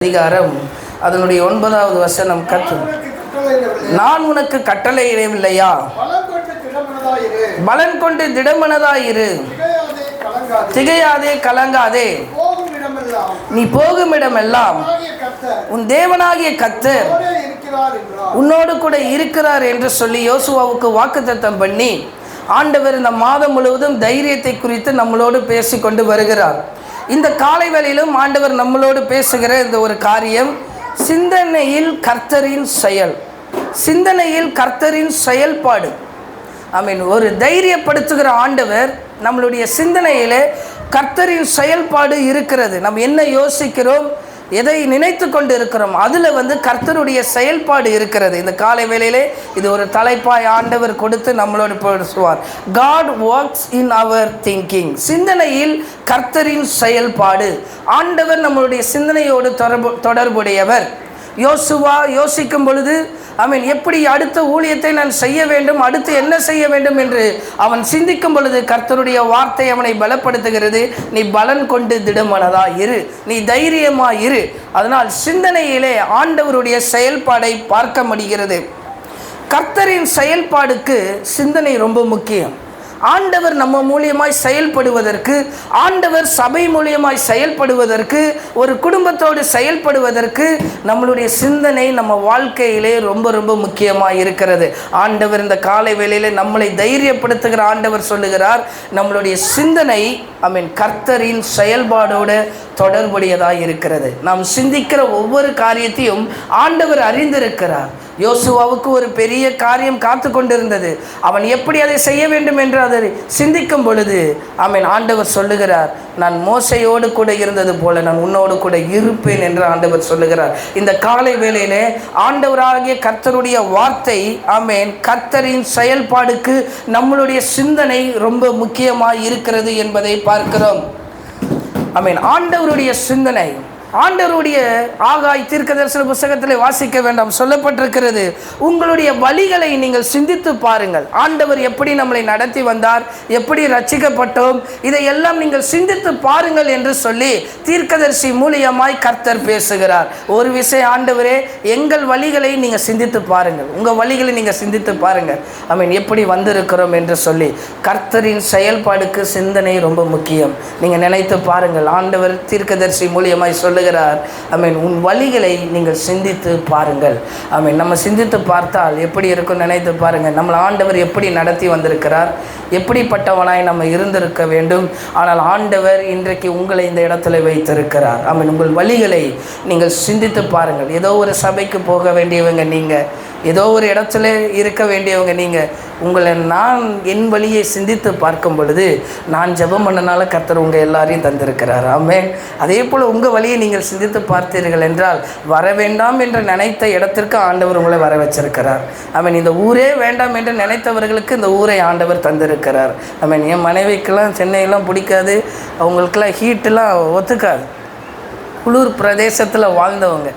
அதிகாரம் அதனுடைய 9வது வசனம் நான் உனக்கு கட்டளையிடவில்லையா? பலன் கொண்டு திடமனதாயிரு, திகையாதே கலங்காதே. நீ போகும் இடமெல்லாம் உன் தேவனாகிய கர்த்தர் உன்னோடு கூட இருக்கிறார் என்று சொல்லி யோசுவாவுக்கு வாக்குத்தத்தம் பண்ணி ஆண்டவர் இந்த மாதம் முழுவதும் தைரியத்தை குறித்து நம்மளோடு பேசிக்கொண்டு வருகிறார். இந்த காலை வேளையிலும் ஆண்டவர் நம்மளோடு பேசுகிற இந்த ஒரு காரியம், சிந்தனையில் கர்த்தரின் செயல், சிந்தனையில் கர்த்தரின் செயல்பாடு. ஒரு தைரியப்படுத்துகிற ஆண்டவர் நம்மளுடைய சிந்தனையிலே கர்த்தரின் செயல்பாடு இருக்கிறது. நம்ம என்ன யோசிக்கிறோம், எதை நினைத்து கொண்டு இருக்கிறோம், அதில் கர்த்தருடைய செயல்பாடு இருக்கிறது. இந்த காலை வேளையிலே இது ஒரு தலைப்பாய் ஆண்டவர் கொடுத்து நம்மளோடு பேசுவார். God works in our thinking. சிந்தனையில் கர்த்தரின் செயல்பாடு. ஆண்டவர் நம்மளுடைய சிந்தனையோடு தொடர்புடையவர். யோசுவா யோசிக்கும் பொழுது எப்படி அடுத்த ஊழியத்தை நான் செய்ய வேண்டும், அடுத்து என்ன செய்ய வேண்டும் என்று அவன் சிந்திக்கும் பொழுது கர்த்தருடைய வார்த்தை அவனை பலப்படுத்துகிறது. நீ பலன் கொண்டு திடமனதா இரு, நீ தைரியமா இரு. அதனால் சிந்தனையிலே ஆண்டவருடைய செயல்பாடை பார்க்க முடிகிறது. கர்த்தரின் செயல்பாடுக்கு சிந்தனை ரொம்ப முக்கியம். ஆண்டவர் நம்ம மூலியமாய் செயல்படுவதற்கு, ஆண்டவர் சபை மூலியமாய் செயல்படுவதற்கு, ஒரு குடும்பத்தோடு செயல்படுவதற்கு நம்மளுடைய சிந்தனை நம்ம வாழ்க்கையிலே ரொம்ப ரொம்ப முக்கியமாக இருக்கிறது. ஆண்டவர் இந்த காலை வேளையிலே நம்மளை தைரியப்படுத்துகிற ஆண்டவர் சொல்லுகிறார், நம்மளுடைய சிந்தனை கர்த்தரின் செயல்பாடோடு தொடர்புடையதாக இருக்கிறது. நாம் சிந்திக்கிற ஒவ்வொரு காரியத்தையும் ஆண்டவர் அறிந்திருக்கிறார். யோசுவாவுக்கு ஒரு பெரிய காரியம் காத்து கொண்டிருந்தது. அவன் எப்படி அதை செய்ய வேண்டும் என்று அதை சிந்திக்கும் பொழுது ஆண்டவர் சொல்லுகிறார், நான் மோசையோடு கூட இருந்தது போல நான் உன்னோடு கூட இருப்பேன் என்று ஆண்டவர் சொல்லுகிறார். இந்த காலை வேளையிலே ஆண்டவராகிய கர்த்தருடைய வார்த்தை கர்த்தரின் செயல்பாடுக்கு நம்மளுடைய சிந்தனை ரொம்ப முக்கியமாக இருக்கிறது என்பதை பார்க்கிறோம். ஆண்டவருடைய சிந்தனை, ஆண்டவருடைய ஆகாய் தீர்க்கதரிசன புத்தகத்தில் வாசிக்க வேண்டாம், சொல்லப்பட்டிருக்கிறது, உங்களுடைய வழிகளை நீங்கள் சிந்தித்து பாருங்கள். ஆண்டவர் எப்படி நம்மளை நடத்தி வந்தார், எப்படி ரட்சிக்கப்பட்டோம், இதையெல்லாம் நீங்கள் சிந்தித்து பாருங்கள் என்று சொல்லி தீர்க்கதரிசி மூலியமாய் கர்த்தர் பேசுகிறார். ஒரு விஷயம், ஆண்டவரே எங்கள் வழிகளை நீங்கள் சிந்தித்து பாருங்கள், உங்கள் வழிகளை நீங்கள் சிந்தித்து பாருங்கள் எப்படி வந்திருக்கிறோம் என்று சொல்லி. கர்த்தரின் செயல்பாடுக்கு சிந்தனை ரொம்ப முக்கியம். நீங்கள் நினைத்து பாருங்கள், ஆண்டவர் தீர்க்கதரிசி மூலியமாய் சொல்லுகிறார், உன் வழிகளை நீங்கள் சிந்தித்து பாருங்கள். நம்ம சிந்தித்து பார்த்தால் எப்படி இருக்கும் நினைத்து பாருங்கள். நம்மளை ஆண்டவர் எப்படி நடத்தி வந்திருக்கிறார், எப்படிப்பட்டவனாய் நம்ம இருந்திருக்க வேண்டும். ஆனால் ஆண்டவர் இன்றைக்கு உங்களை இந்த இடத்துல வைத்திருக்கிறார். உங்கள் வழிகளை நீங்கள் சிந்தித்து பாருங்கள். ஏதோ ஒரு சபைக்கு போக வேண்டியவங்க நீங்கள், ஏதோ ஒரு இடத்துல இருக்க வேண்டியவங்க நீங்கள், உங்களை நான் என் வழியை சிந்தித்து பார்க்கும் பொழுது நான் ஜெபம் பண்ணனால கர்த்தர் உங்கள் எல்லாரையும் தந்திருக்கிறார். அதே போல் உங்கள் வழியை நீங்கள் சிந்தித்து பார்த்தீர்கள் என்றால் வர வேண்டாம் என்று நினைத்த இடத்திற்கு ஆண்டவர் உங்களை வர வச்சிருக்கிறார். இந்த ஊரே வேண்டாம் என்று நினைத்தவர்களுக்கு இந்த ஊரை ஆண்டவர் தந்திருக்கிறார். என் மனைவிக்கெல்லாம் சென்னையெல்லாம் பிடிக்காது, அவங்களுக்கெல்லாம் ஹீட்டெல்லாம் ஒத்துக்காது, குளிர் பிரதேசத்தில் வாழ்ந்தவங்க.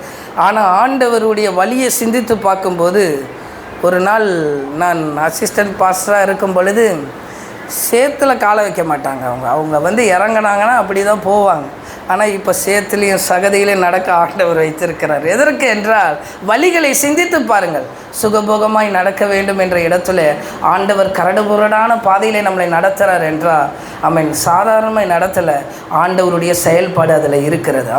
ஆனால் ஆண்டவருடைய வழியை சிந்தித்து பார்க்கும்போது, ஒரு நாள் நான் அசிஸ்டன்ட் பாஸ்டராக இருக்கும் பொழுது சேத்துல காலை வைக்க மாட்டாங்க. அவங்க இறங்கினாங்கன்னா அப்படி தான் போவாங்க. ஆனால் இப்போ சேத்துலேயும் சகதியிலையும் நடக்க ஆண்டவர் வைத்திருக்கிறார். எதற்கு என்றால் வழிகளை சிந்தித்து பாருங்கள். சுகபோகமாய் நடக்க வேண்டும் என்ற இடத்துல ஆண்டவர் கரடுபுரடான பாதையிலே நம்மளை நடத்துகிறார் என்றால் சாதாரணமாக நடத்தலை, ஆண்டவருடைய செயல்பாடு அதில் இருக்கிறது.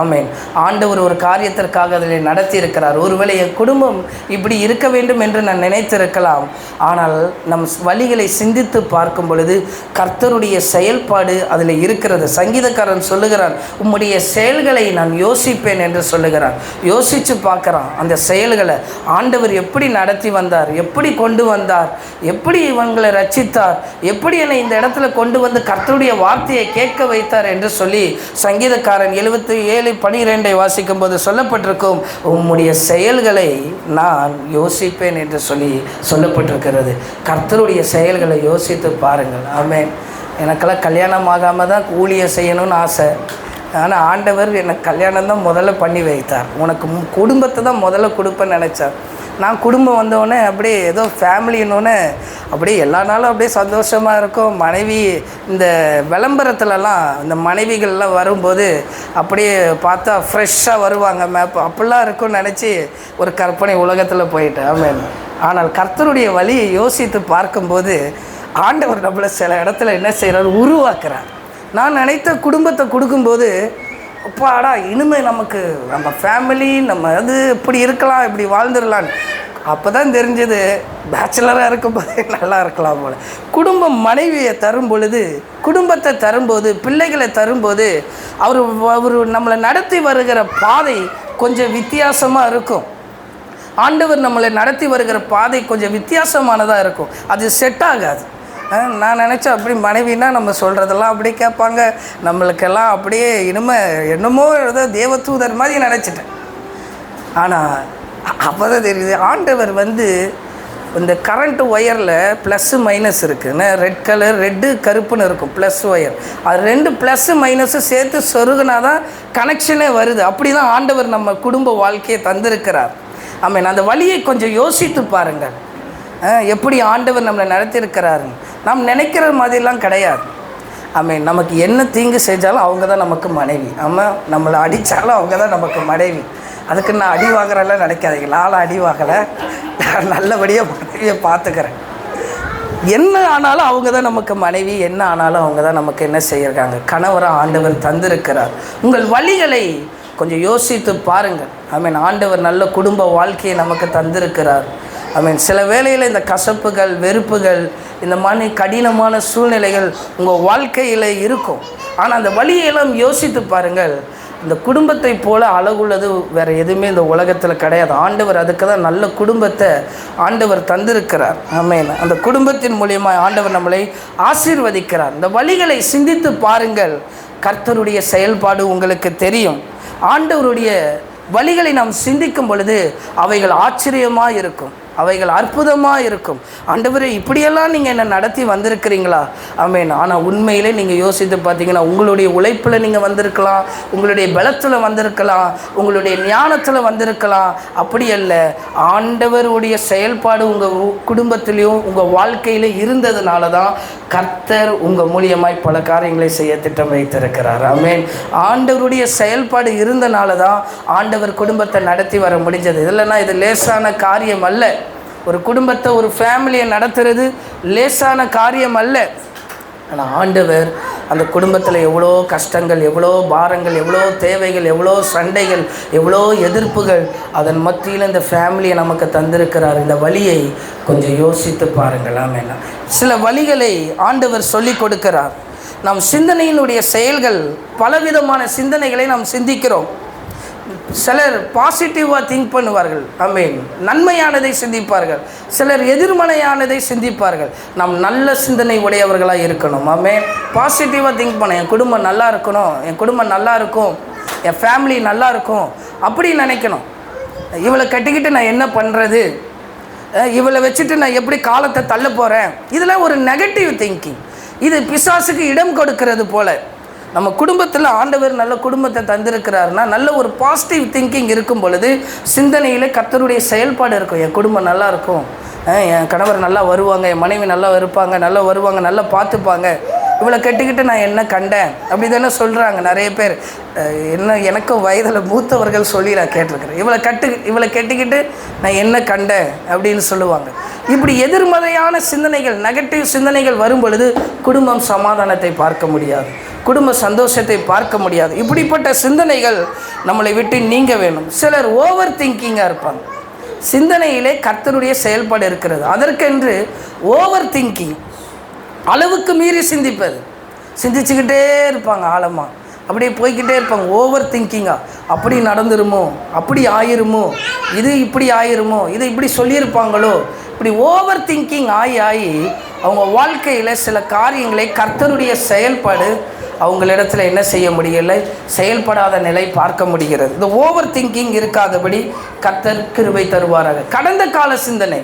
ஆண்டவர் ஒரு காரியத்திற்காக அதில் நடத்தி இருக்கிறார். ஒருவேளை என் குடும்பம் இப்படி இருக்க வேண்டும் என்று நான் நினைத்திருக்கலாம், ஆனால் நம் வழிகளை சிந்தித்து பார்க்கும் பொழுது கர்த்தருடைய செயல்பாடு அதில் இருக்கிறது. சங்கீதக்காரன் சொல்லுகிறான், உம்முடைய செயல்களை நான் யோசிப்பேன் என்று சொல்லுகிறான். யோசித்து பார்க்குறான் அந்த செயல்களை. ஆண்டவர் எப்படி நடத்தி வந்தார், எப்படி கொண்டு வந்தார், எப்படி இவங்களை ரட்சித்தார், எப்படி என்னை இந்த இடத்துல கொண்டு வந்து கர்த்தருடைய வார்த்தையை கேட்க வைத்தார் என்று சொல்லி சங்கீதக்காரன் 77:12 வாசிக்கும் போது சொல்லப்பட்டிருக்கும், உம்முடைய செயல்களை நான் யோசிப்பேன் என்று சொல்லி சொல்லப்பட்டிருக்கிறது. கர்த்தருடைய செயல்களை யோசித்து பாருங்கள். எனக்கெல்லாம் கல்யாணம் ஆகாமல் தான் ஊழியம் செய்யணும்னு ஆசை. ஆனால் ஆண்டவர் எனக்கு கல்யாணம் தான் முதல்ல பண்ணி வைத்தார். உனக்கு குடும்பத்தை தான் முதல்ல கொடுப்பேன்னு நினச்சார். நான் குடும்பம் வந்தோடனே அப்படியே ஏதோ ஃபேமிலின்னொன்னே அப்படியே எல்லா நாளும் அப்படியே சந்தோஷமாக இருக்கும். மனைவி இந்த விளம்பரத்துலலாம் இந்த மனைவிகள்லாம் வரும்போது அப்படியே பார்த்தா ஃப்ரெஷ்ஷாக வருவாங்க, மேப் அப்படிலாம் இருக்கும்னு நினச்சி ஒரு கற்பனை உலகத்தில் போயிட்டேன். ஆமாம். ஆனால் கர்த்தருடைய வழியை யோசித்து பார்க்கும்போது ஆண்டவர் நம்மளை சில இடத்துல என்ன செய்கிறார், உருவாக்குறார். நான் நினைத்த குடும்பத்தை கொடுக்கும்போது அப்பாடா இனிமேல் நமக்கு நம்ம ஃபேமிலி நம்ம அது இப்படி இருக்கலாம், இப்படி வாழ்ந்துடலான்னு அப்போ தான் தெரிஞ்சது பேச்சுலராக இருக்கும்போது நல்லா இருக்கலாம் போல். குடும்பம் மனைவியை தரும் பொழுது, குடும்பத்தை தரும்போது, பிள்ளைகளை தரும்போது அவர் நம்மளை நடத்தி வருகிற பாதை கொஞ்சம் வித்தியாசமாக இருக்கும். ஆண்டவர் நம்மளை நடத்தி வருகிற பாதை கொஞ்சம் வித்தியாசமானதாக இருக்கும். அது செட் ஆகாது. நான் நினச்சேன் அப்படி மனைவினா நம்ம சொல்கிறதெல்லாம் அப்படி கேட்பாங்க, நம்மளுக்கெல்லாம் அப்படியே என்னமோ ஏதோ தேவதூதர் மாதிரி நினச்சிட்டேன். ஆனால் அப்போ தான் தெரியுது ஆண்டவர் இந்த கரண்ட் ஒயரில் ப்ளஸ்ஸு மைனஸ் இருக்குன்னு ரெட் கலர், ரெட்டு கருப்புன்னு இருக்கும் ப்ளஸ் ஒயர். அது 2 ப்ளஸ்ஸு மைனஸு சேர்த்து சொருகுனா தான் கனெக்ஷனே வருது. அப்படி தான் ஆண்டவர் நம்ம குடும்ப வாழ்க்கையை தந்திருக்கிறார். ஆமாம். அந்த வழியை கொஞ்சம் யோசித்து பாருங்கள். எப்படி ஆண்டவர் நம்மளை நடத்தியிருக்கிறாரு. நாம் நினைக்கிற மாதிரிலாம் கிடையாது. ஆமாம். நமக்கு என்ன தீங்கு செஞ்சாலும் அவங்க தான் நமக்கு மனைவி. ஆமாம். நம்மளை அடித்தாலும் அவங்க தான் நமக்கு மனைவி. அதுக்கு நான் அடி வாங்குறேன்லாம் நினைக்காதீங்க. நானும் அடி வாங்கலை, நான் நல்லபடியாக மனைவியை பார்த்துக்கிறேன். என்ன ஆனாலும் அவங்க தான் நமக்கு மனைவி, என்ன ஆனாலும் அவங்க தான் நமக்கு என்ன செய்யிருக்காங்க, கணவராக ஆண்டவர் தந்திருக்கிறார். உங்கள் வழிகளை கொஞ்சம் யோசித்து பாருங்கள். ஆமீன். ஆண்டவர் நல்ல குடும்ப வாழ்க்கையை நமக்கு தந்திருக்கிறார். ஆமீன். சில வேளையில் இந்த கசப்புகள், வெறுப்புகள், இந்த மாதிரி கடினமான சூழ்நிலைகள் உங்கள் வாழ்க்கையில் இருக்கும். ஆனால் அந்த வழியெல்லாம் யோசித்து பாருங்கள். இந்த குடும்பத்தை போல அழகுள்ளது வேறு எதுவுமே இந்த உலகத்தில் கிடையாது. ஆண்டவர் அதுக்கு தான் நல்ல குடும்பத்தை ஆண்டவர் தந்திருக்கிறார். ஆமீன். அந்த குடும்பத்தின் மூலியமாக ஆண்டவர் நம்மளை ஆசீர்வதிக்கிறார். இந்த வழிகளை சிந்தித்து பாருங்கள். கர்த்தருடைய செயல்பாடு உங்களுக்கு தெரியும். ஆண்டவருடைய வழிகளை நாம் சிந்திக்கும் பொழுது அவைகள் ஆச்சரியமாக இருக்கும், அவைகள் அற்புதமாக இருக்கும். ஆண்டவரே இப்படியெல்லாம் நீங்கள் என்ன நடத்தி வந்திருக்கிறீங்களா? ஆமேன். ஆனால் உண்மையிலே நீங்கள் யோசித்து பார்த்தீங்கன்னா உங்களுடைய உழைப்பில் நீங்கள் வந்திருக்கலாம், உங்களுடைய பலத்தில் வந்திருக்கலாம், உங்களுடைய ஞானத்தில் வந்திருக்கலாம். அப்படி அல்ல, ஆண்டவருடைய செயல்பாடு உங்கள் குடும்பத்திலையும் உங்கள் வாழ்க்கையில இருந்ததுனால தான் கர்த்தர் உங்கள் மூலியமாய் பல காரியங்களை செய்ய திட்டம் வைத்திருக்கிறார். ஆமேன். ஆண்டவருடைய செயல்பாடு இருந்தனால தான் ஆண்டவர் குடும்பத்தை நடத்தி வர முடிஞ்சது. இல்லைன்னா இது லேசான காரியம் அல்ல. ஒரு குடும்பத்தை, ஒரு ஃபேமிலியை நடத்துறது லேசான காரியம் அல்ல. ஆனால் ஆண்டவர் அந்த குடும்பத்தில் எவ்வளோ கஷ்டங்கள், எவ்வளோ பாரங்கள், எவ்வளோ தேவைகள், எவ்வளோ சண்டைகள், எவ்வளோ எதிர்ப்புகள், அதன் மத்தியில் இந்த ஃபேமிலியை நமக்கு தந்திருக்கிறார். இந்த வழியை கொஞ்சம் யோசித்து பாருங்களாம். என்ன சில வழிகளை ஆண்டவர் சொல்லி கொடுக்கிறார். நம் சிந்தனையினுடைய செயல்கள், பலவிதமான சிந்தனைகளை நாம் சிந்திக்கிறோம். சிலர் பாசிட்டிவாக திங்க் பண்ணுவார்கள். ஆமீன். நன்மையானதை சிந்திப்பார்கள். சிலர் எதிர்மறையானதை சிந்திப்பார்கள். நாம் நல்ல சிந்தனை உடையவர்களாக இருக்கணும். ஆமீன். பாசிட்டிவாக திங்க் பண்ண, என் குடும்பம் நல்லா இருக்கணும், என் குடும்பம் நல்லா இருக்கும், என் ஃபேமிலி நல்லா இருக்கும், அப்படி நினைக்கணும். இவளை கட்டிக்கிட்டு நான் என்ன பண்ணுறது, இவளை வச்சுட்டு நான் எப்படி காலத்தை தள்ள போகிறேன், இதெல்லாம் ஒரு நெகட்டிவ் திங்கிங். இது பிசாசுக்கு இடம் கொடுக்கிறது போல. நம்ம குடும்பத்தில் ஆண்டவர் நல்ல குடும்பத்தை தந்திருக்கிறாருன்னா நல்ல ஒரு பாசிட்டிவ் திங்கிங் இருக்கும் பொழுது சிந்தனையில் கர்த்தருடைய செயல்பாடு இருக்கும். என் குடும்பம் நல்லா இருக்கும், என் கணவர் நல்லா வருவாங்க, என் மனைவி நல்லா இருப்பாங்க, நல்லா வருவாங்க, நல்லா பார்த்துப்பாங்க, இவளை கட்டிக்கிட்டு நான் என்ன கண்டேன் அப்படி தானே சொல்கிறாங்க நிறைய பேர். என்ன எனக்கும் வயதில் மூத்தவர்கள் சொல்லி நான் கேட்டிருக்கிறேன். இவளை கட்டிக்கிட்டு நான் என்ன கண்டேன் அப்படின்னு சொல்லுவாங்க. இப்படி எதிர்மறையான சிந்தனைகள், நெகட்டிவ் சிந்தனைகள் வரும் பொழுது குடும்பம் சமாதானத்தை பார்க்க முடியாது, குடும்ப சந்தோஷத்தை பார்க்க முடியாது. இப்படிப்பட்ட சிந்தனைகள் நம்மளை விட்டு நீங்க வேணும். சிலர் ஓவர் திங்கிங்காக இருப்பாங்க. சிந்தனையிலே கர்த்தருடைய செயல்பாடு இருக்கிறது. அதற்கென்று ஓவர் திங்கிங், அளவுக்கு மீறி சிந்திப்பது, சிந்திச்சுக்கிட்டே இருப்பாங்க ஆழமாக, அப்படியே போய்கிட்டே இருப்பாங்க. ஓவர் திங்கிங்காக அப்படி நடந்துருமோ, அப்படி ஆயிருமோ, இது இப்படி ஆயிருமோ, இது இப்படி சொல்லியிருப்பாங்களோ, இப்படி ஓவர் திங்கிங் ஆகி அவங்க வாழ்க்கையில் சில காரியங்களை கர்த்தருடைய செயல்பாடு அவங்களிடத்தில் என்ன செய்ய முடியலை, செயல்படாத நிலை பார்க்க முடிகிறது. இந்த ஓவர் திங்கிங் இருக்காதபடி கர்த்தர் கிருபை தருவாராக. கடந்த கால சிந்தனை,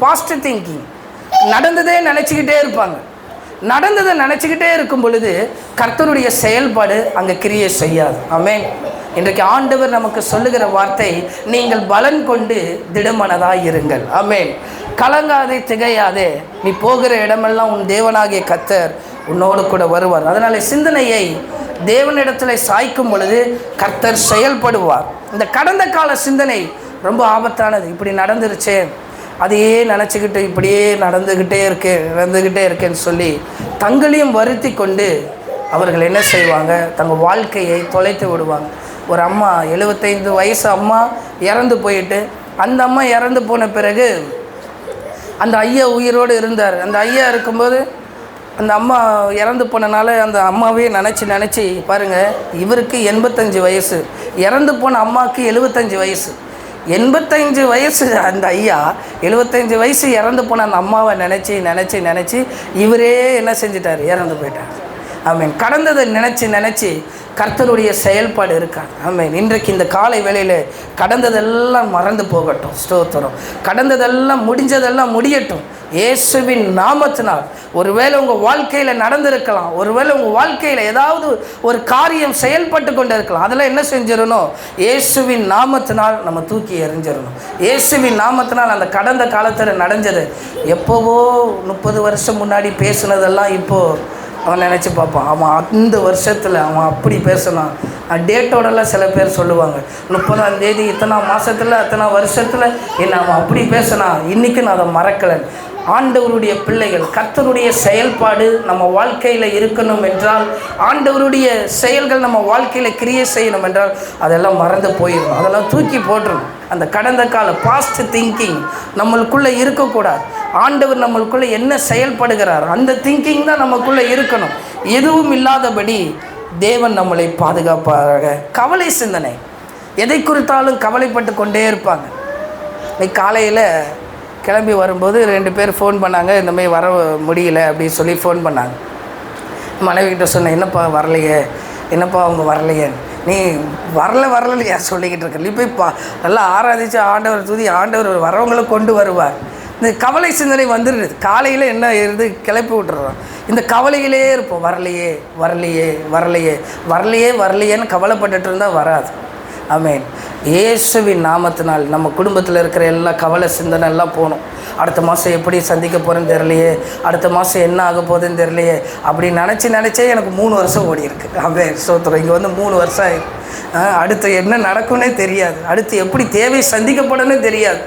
பாஸ்ட் திங்கிங், நடந்ததே நினச்சிக்கிட்டே இருப்பாங்க. நடந்ததை நினச்சிக்கிட்டே இருக்கும் பொழுது கர்த்தருடைய செயல்பாடு அங்கே கிரியை செய்யாது. ஆமென். இன்றைக்கு ஆண்டவர் நமக்கு சொல்லுகிற வார்த்தை, நீங்கள் பலன் கொண்டு திடமனதாய் இருங்கள். ஆமென். கலங்காதே, திகையாதே, நீ போகிற இடமெல்லாம் உன் தேவனாகிய கர்த்தர் உன்னோடு கூட வருவார். அதனால சிந்தனையை தேவனிடத்தில் சாய்க்கும் பொழுது கர்த்தர் செயல்படுவார். இந்த கடந்த கால சிந்தனை ரொம்ப ஆபத்தானது. இப்படி நடந்துருச்சே, அதையே நினச்சிக்கிட்டு இப்படியே நடந்துக்கிட்டே இருக்கேன்னு சொல்லி தங்களையும் வருத்தி கொண்டு அவர்கள் என்ன செய்வாங்க, தங்கள் வாழ்க்கையை தொலைத்து விடுவாங்க. ஒரு அம்மா 75 வயசு அம்மா இறந்து போயிட்டு, அந்த அம்மா இறந்து போன பிறகு அந்த ஐயா உயிரோடு இருந்தார். அந்த ஐயா இருக்கும்போது அந்த அம்மா இறந்து போனனால அந்த அம்மாவே நினச்சி பாருங்கள், இவருக்கு 85 வயசு, இறந்து போன அம்மாவுக்கு 75 வயசு. 85 வயசு அந்த ஐயா, 75 வயசு இறந்து போன அந்த அம்மாவை நினச்சி இவரே என்ன செஞ்சிட்டார், இறந்து போயிட்டார். ஆமீன். கடந்ததை நினச்சி கர்த்தருடைய செயல்பாடு இருக்காது. ஆமீன். இன்றைக்கு இந்த காலை வேளையில் கடந்ததெல்லாம் மறந்து போகட்டும். ஸ்தோத்திரம். கடந்ததெல்லாம் முடிஞ்சதெல்லாம் முடியட்டும் இயேசுவின் நாமத்தினால். ஒருவேளை உங்கள் வாழ்க்கையில் நடந்திருக்கலாம், ஒருவேளை உங்கள் வாழ்க்கையில் ஏதாவது ஒரு காரியம் செயல்பட்டு கொண்டு இருக்கலாம். அதெல்லாம் என்ன செஞ்சிடணும், இயேசுவின் நாமத்தினால் நம்ம தூக்கி எறிஞ்சிடணும். இயேசுவின் நாமத்தினால் அந்த கடந்த காலத்தில் நடந்தது, எப்போவோ 30 வருஷம் முன்னாடி பேசுனதெல்லாம் இப்போது அவன் நினச்சி பார்ப்பான். அவன் அந்த வருஷத்தில் அவன் அப்படி பேசினான். டேட்டோடலாம் சில பேர் சொல்லுவாங்க, 30ஆம் தேதி இத்தனாம் மாதத்தில் அத்தனாம் வருஷத்தில் என்ன அவன் அப்படி பேசினான், இன்றைக்கி நான் அதை மறக்கலை. ஆண்டவருடைய பிள்ளைகள், கர்த்தருடைய செயல்பாடு நம்ம வாழ்க்கையில் இருக்கணும் என்றால், ஆண்டவருடைய செயல்கள் நம்ம வாழ்க்கையில் கிரியை செய்யணும் என்றால் அதெல்லாம் மறந்து போயிடும். அதெல்லாம் தூக்கி போட்டுரும். அந்த கடந்த கால பாஸ்ட் திங்கிங் நம்மளுக்குள்ளே இருக்கக்கூடாது. ஆண்டவர் நம்மளுக்குள்ளே என்ன செயல்படுகிறார் அந்த திங்கிங் தான் நமக்குள்ளே இருக்கணும். எதுவும் இல்லாதபடி தேவன் நம்மளை பாதுகாப்பாக. கவலை சிந்தனை, எதை குறித்தாலும் கவலைப்பட்டு கொண்டே இருப்பாங்க. இன்னைக்கு காலையில் கிளம்பி வரும்போது 2 பேர் ஃபோன் பண்ணாங்க, இந்த மாதிரி வர முடியல அப்படின்னு சொல்லி ஃபோன் பண்ணாங்க. மனைவிக்கிட்ட சொன்னேன், என்னப்பா வரலையே, என்னப்பா அவங்க வரலையே, நீ வரலையா சொல்லிக்கிட்டு இருக்க, நீ போய் நல்லா ஆராதிச்சு ஆண்டவர் துதி, ஆண்டவர் வரவங்களை கொண்டு வருவார். இந்த கவலை சிந்தனை வந்துடுது. காலையில் என்ன இருந்து கிளப்பி விட்டுறோம், இந்த கவலையிலே இருப்போம். வரலையேன்னு கவலைப்பட்டுட்டு இருந்தால் வராது. ஆமேன். இயேசுவின் நாமத்தினால் நம்ம குடும்பத்தில் இருக்கிற எல்லா கவலை சிந்தனை எல்லாம் போகணும். அடுத்த மாதம் எப்படி சந்திக்க போகிறேன்னு தெரியலையே, அடுத்த மாதம் என்ன ஆக போகுதுன்னு தெரியலையே, அப்படி நினச்சே எனக்கு 3 வருஷம் ஓடி இருக்குது. ஆமேன். ஸ்தோத்திரம். இங்கே வந்து 3 வருஷம் ஆயிருக்கு. அடுத்து என்ன நடக்கும்னே தெரியாது, அடுத்து எப்படி தேவை சந்திக்கப்படனே தெரியாது.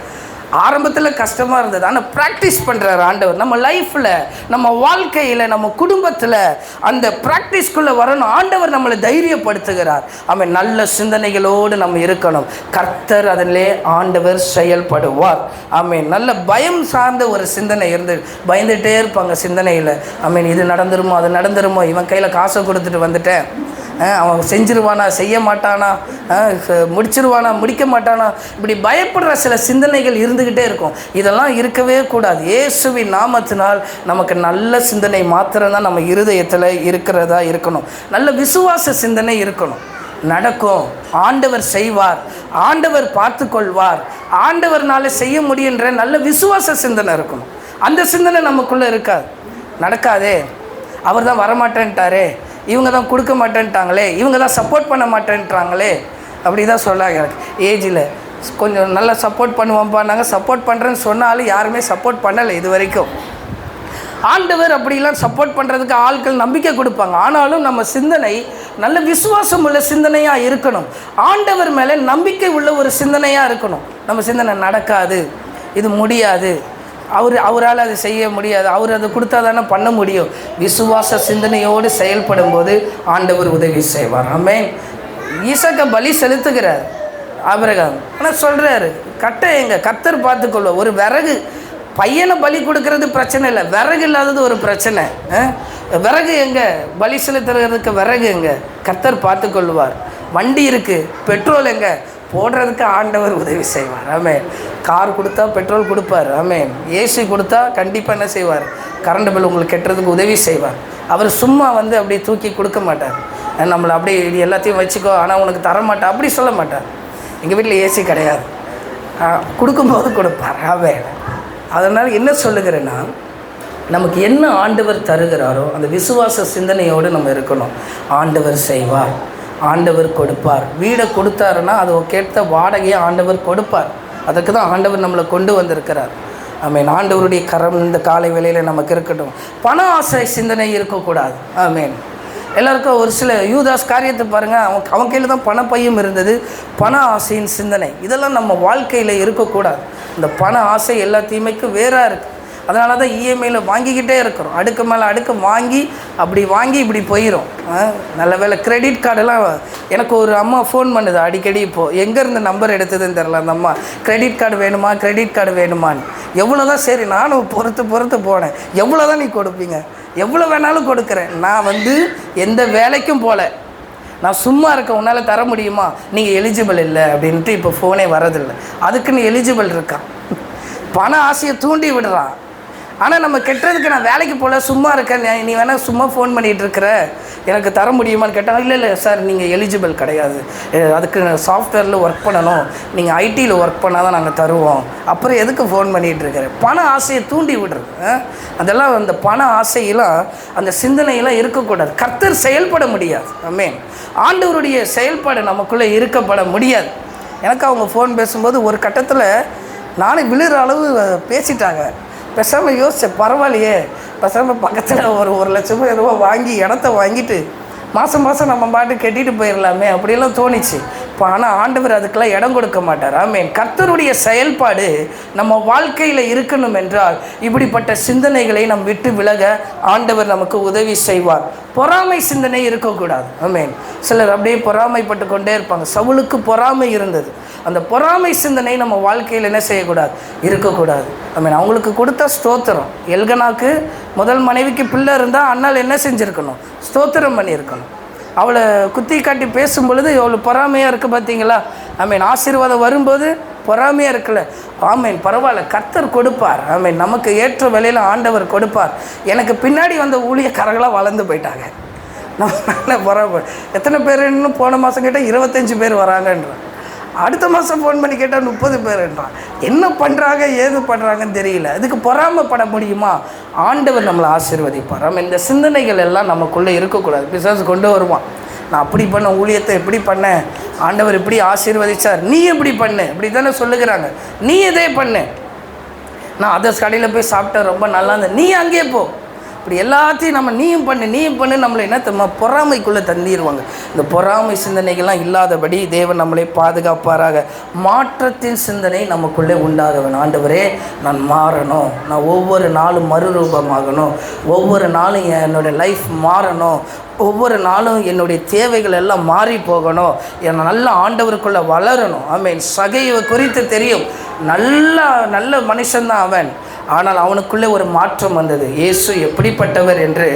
ஆரம்பத்தில் கஷ்டமாக இருந்தது, ஆனால் ப்ராக்டிஸ் பண்ணுறார் ஆண்டவர். நம்ம லைஃப்பில், நம்ம வாழ்க்கையில், நம்ம குடும்பத்தில் அந்த ப்ராக்டிஸ்குள்ளே வரணும். ஆண்டவர் நம்மளை தைரியப்படுத்துகிறார். அவன் நல்ல சிந்தனைகளோடு நம்ம இருக்கணும். கர்த்தர் அதிலே ஆண்டவர் செயல்படுவார். ஆமீன். நல்ல பயம் சார்ந்த ஒரு சிந்தனை இருந்து பயந்துகிட்டே இருப்பாங்க சிந்தனையில். ஆமீன். இது நடந்துருமோ, அது நடந்துருமோ, இவன் கையில் காசை கொடுத்துட்டு வந்துட்டேன், அவன் செஞ்சிருவானா, செய்ய மாட்டானா, முடிச்சிருவானா, முடிக்க மாட்டானா, இப்படி பயப்படுற சில சிந்தனைகள் இருந்துக்கிட்டே இருக்கும். இதெல்லாம் இருக்கவே கூடாது. இயேசுவின் நாமத்தினால் நமக்கு நல்ல சிந்தனை மாத்திரம்தான் நம்ம இருதயத்தில் இருக்கிறதா இருக்கணும். நல்ல விசுவாச சிந்தனை இருக்கணும். நடக்கும், ஆண்டவர் செய்வார், ஆண்டவர் பார்த்து கொள்வார், ஆண்டவர்னால செய்ய முடியுன்ற நல்ல விசுவாச சிந்தனை இருக்கணும். அந்த சிந்தனை நமக்குள்ளே இருக்காது. நடக்காதே, அவர் தான் வரமாட்டேன்ட்டாரே, இவங்க தான் கொடுக்க மாட்டேன்ட்டாங்களே, இவங்க தான் சப்போர்ட் பண்ண மாட்டேன்ட்டாங்களே, அப்படி தான் சொல்லாங்க. எனக்கு ஏஜில் கொஞ்சம் நல்லா சப்போர்ட் பண்ணுவோம்ப்பா, நாங்கள் சப்போர்ட் பண்ணுறேன்னு சொன்னாலும் யாருமே சப்போர்ட் பண்ணலை இது வரைக்கும். ஆண்டவர் அப்படிலாம் சப்போர்ட் பண்ணுறதுக்கு ஆட்கள் நம்பிக்கை கொடுப்பாங்க. ஆனாலும் நம்ம சிந்தனை நல்ல விசுவாசம் உள்ள சிந்தனையாக இருக்கணும். ஆண்டவர் மேலே நம்பிக்கை உள்ள ஒரு சிந்தனையாக இருக்கணும். நம்ம சிந்தனை நடக்காது, இது முடியாது, அவரால் அது செய்ய முடியாது, அவர் அதை கொடுத்தா தானே பண்ண முடியும். விசுவாச சிந்தனையோடு செயல்படும் போது ஆண்டவர் உதவி செய்வார். ஆமென். ஈசாக்கை பலி செலுத்துகிறார் ஆபிரகாம், ஆனால் சொல்கிறாரு, கட்டை எங்க கர்த்தர் பார்த்துக்கொள்வார். ஒரு விறகு, பையனை பலி கொடுக்கறது பிரச்சனை இல்லை, விறகு இல்லாதது ஒரு பிரச்சனை. விறகு எங்கே, பலி செலுத்துறதுக்கு விறகு எங்கே, கர்த்தர் பார்த்துக்கொள்வார். வண்டி இருக்குது, பெட்ரோல் எங்கே, போடுறதுக்கு ஆண்டவர் உதவி செய்வார். ஆமேன். கார் கொடுத்தா பெட்ரோல் கொடுப்பார். ஆமேன். ஏசி கொடுத்தா கண்டிப்பாக என்ன செய்வார், கரண்ட் பில் உங்களுக்கு கட்டுறதுக்கு உதவி செய்வார். அவர் சும்மா வந்து அப்படியே தூக்கி கொடுக்க மாட்டார். நம்மளை அப்படியே எல்லாத்தையும் வச்சுக்கோ ஆனால் உனக்கு தர மாட்டார், அப்படி சொல்ல மாட்டார். எங்கள் வீட்டில் ஏசி கிடையாது, கொடுக்கும்போது கொடுப்பார். ஆமேன். அதனால் என்ன சொல்லுகிறேன்னா, நமக்கு என்ன ஆண்டவர் தருகிறாரோ அந்த விசுவாச சிந்தனையோடு நம்ம இருக்கணும். ஆண்டவர் செய்வார், ஆண்டவர் கொடுப்பார். வீடை கொடுத்தாருன்னா அது கேட்ட வாடகையை ஆண்டவர் கொடுப்பார். அதுக்கு தான் ஆண்டவர் நம்மளை கொண்டு வந்திருக்கிறார். ஆமேன். ஆண்டவருடைய கரம் இந்த காலை வேளையில் நமக்கு இருக்கட்டும். பண ஆசை சிந்தனை இருக்கக்கூடாது. ஆமேன். எல்லாருக்கும் ஒரு சில யூதாஸ் காரியத்தை பாருங்கள், அவன் கையில் தான் பணப்பையும் இருந்தது. பண ஆசையின் சிந்தனை இதெல்லாம் நம்ம வாழ்க்கையில் இருக்கக்கூடாது. இந்த பண ஆசை எல்லா தீமைக்கும் வேறாக இருக்குது. அதனால தான் இஎம்ஐயில் வாங்கிக்கிட்டே இருக்கிறோம். அடுக்கு மேலே அடுக்கு வாங்கி இப்படி போயிடும். நல்ல வேலை கிரெடிட் கார்டெல்லாம் எனக்கு ஒரு அம்மா ஃபோன் பண்ணுது அடிக்கடி. இப்போது எங்கேருந்து நம்பர் எடுத்ததுன்னு தெரில. அந்த அம்மா கிரெடிட் கார்டு வேணுமான்னு. எவ்வளோ தான் சரி நானும் பொறுத்து போனேன். எவ்வளோ தான் நீ கொடுப்பீங்க? எவ்வளோ வேணாலும் கொடுக்குறேன். நான் எந்த வேலைக்கும் போகல, நான் சும்மா இருக்க, உன்னால் தர முடியுமா? நீங்கள் எலிஜிபிள் இல்லை அப்படின்ட்டு இப்போ ஃபோனே வரதில்லை. அதுக்குன்னு எலிஜிபிள் இருக்கான். பண ஆசையை தூண்டி விடுறான். ஆனால் நம்ம கெட்டதுக்கு நான் வேலைக்கு போகல, சும்மா இருக்கேன், நீ வேணால் சும்மா ஃபோன் பண்ணிகிட்டு இருக்கிற, எனக்கு தர முடியுமான்னு கேட்டால் இல்லை சார் நீங்கள் எலிஜிபிள் கிடையாது, அதுக்கு சாஃப்ட்வேரில் ஒர்க் பண்ணணும், நீங்கள் ஐடியில் ஒர்க் பண்ணால் தான் நாங்கள் தருவோம். அப்புறம் எதுக்கு ஃபோன் பண்ணிகிட்டு இருக்கிறேன்? பண ஆசையை தூண்டி விடுறது. அதெல்லாம் அந்த பண ஆசையெல்லாம் அந்த சிந்தனையெல்லாம் இருக்கக்கூடாது. கர்த்தர் செயல்பட முடியாது. ஆமென். ஆண்டவருடைய செயல்பாடு நமக்குள்ளே இருக்கப்பட முடியாது. எனக்கு அவங்க ஃபோன் பேசும்போது ஒரு கட்டத்தில் நானே விழுற அளவு பேசிட்டாங்க. பேசாமல் யோசித்தேன், பரவாயில்லையே, பேசாமல் பக்கத்தில் ஒரு 1 லட்சம் ரூபா வாங்கி இடத்த வாங்கிட்டு மாதம் நம்ம பாட்டு கட்டிட்டு போயிடலாமே அப்படியெல்லாம் தோணிச்சு. இப்போ ஆனால் ஆண்டவர் அதுக்கெல்லாம் இடம் கொடுக்க மாட்டார். ஆமென். கர்த்தருடைய செயல்பாடு நம்ம வாழ்க்கையில் இருக்கணும் என்றால் இப்படிப்பட்ட சிந்தனைகளை நம் விட்டு விலக ஆண்டவர் நமக்கு உதவி செய்வார். பொறாமை சிந்தனை இருக்கக்கூடாது. ஆமென். சிலர் அப்படியே பொறாமைப்பட்டு கொண்டே இருப்பாங்க. சவுலுக்கு பொறாமை இருந்தது. அந்த பொறாமை சிந்தனை நம்ம வாழ்க்கையில் என்ன செய்யக்கூடாது? இருக்கக்கூடாது. ஆமென். அவங்களுக்கு கொடுத்த ஸ்தோத்திரம். எல்கனாக்கு முதல் மனைவிக்கு பிள்ளை இருந்தால் அண்ணால் என்ன செஞ்சுருக்கணும்? ஸ்தோத்திரம் பண்ணியிருக்கணும். அவளை குத்தி காட்டி பேசும் பொழுது எவ்வளோ பொறாமையாக இருக்குது பார்த்தீங்களா? ஆமென். ஆசீர்வாதம் வரும்போது பொறாமையாக இருக்குல்ல? ஆமென். பரவாயில்ல, கர்த்தர் கொடுப்பார். ஆமென். நமக்கு ஏற்ற வேலையில் ஆண்டவர் கொடுப்பார். எனக்கு பின்னாடி வந்த ஊழியக்காரங்களாக வளர்ந்து போயிட்டாங்க. நம்ம பொறாமை. எத்தனை பேர் இன்னும் போன மாதம் கேட்டால் 25 பேர் வராங்கன்றான். அடுத்த மாதம் ஃபோன் பண்ணி கேட்டால் 30 பேர்ன்றான். என்ன பண்ணுறாங்க ஏது பண்ணுறாங்கன்னு தெரியல. இதுக்கு பொறாமைப்பட முடியுமா? ஆண்டவர் நம்மளை ஆசீர்வதிப்பார். நம்ம இந்த சிந்தனைகள் எல்லாம் நமக்குள்ளே இருக்கக்கூடாது. பிசாசு கொண்டு வருவான். நான் அப்படி பண்ண ஊழியத்தை எப்படி பண்ணேன், ஆண்டவர் இப்படி ஆசீர்வதிச்சார், நீ எப்படி பண்ணு, இப்படி தானே சொல்லுகிறாங்க. நீ இதே பண்ணு, நான் அதர்ஸ் கடையில் போய் சாப்பிட்டேன் ரொம்ப நல்லா இருந்தேன், நீ அங்கேயே போ. இப்படி எல்லாத்தையும் நம்ம நீயும் பண்ணு நம்மளை என்ன தெரியுமா பொறாமைக்குள்ளே தந்திடுவாங்க. இந்த பொறாமை சிந்தனைகள்லாம் இல்லாதபடி தேவன் நம்மளை பாதுகாப்பாராக. மாற்றத்தின் சிந்தனை நமக்குள்ளே உண்டாகவேன். ஆண்டவரே நான் மாறணும், நான் ஒவ்வொரு நாளும் மறுரூபமாகணும், ஒவ்வொரு நாளும் என்னுடைய லைஃப் மாறணும், ஒவ்வொரு நாளும் என்னுடைய தேவைகள் எல்லாம் மாறி போகணும், என் நல்ல ஆண்டவருக்குள்ளே வளரணும். ஆமென். சகையை குறித்து தெரியும், நல்ல மனுஷன்தான் அவன். ஆனால் அவனுக்குள்ளே ஒரு மாற்றம் வந்தது. இயேசு எப்படிப்பட்டவர் என்று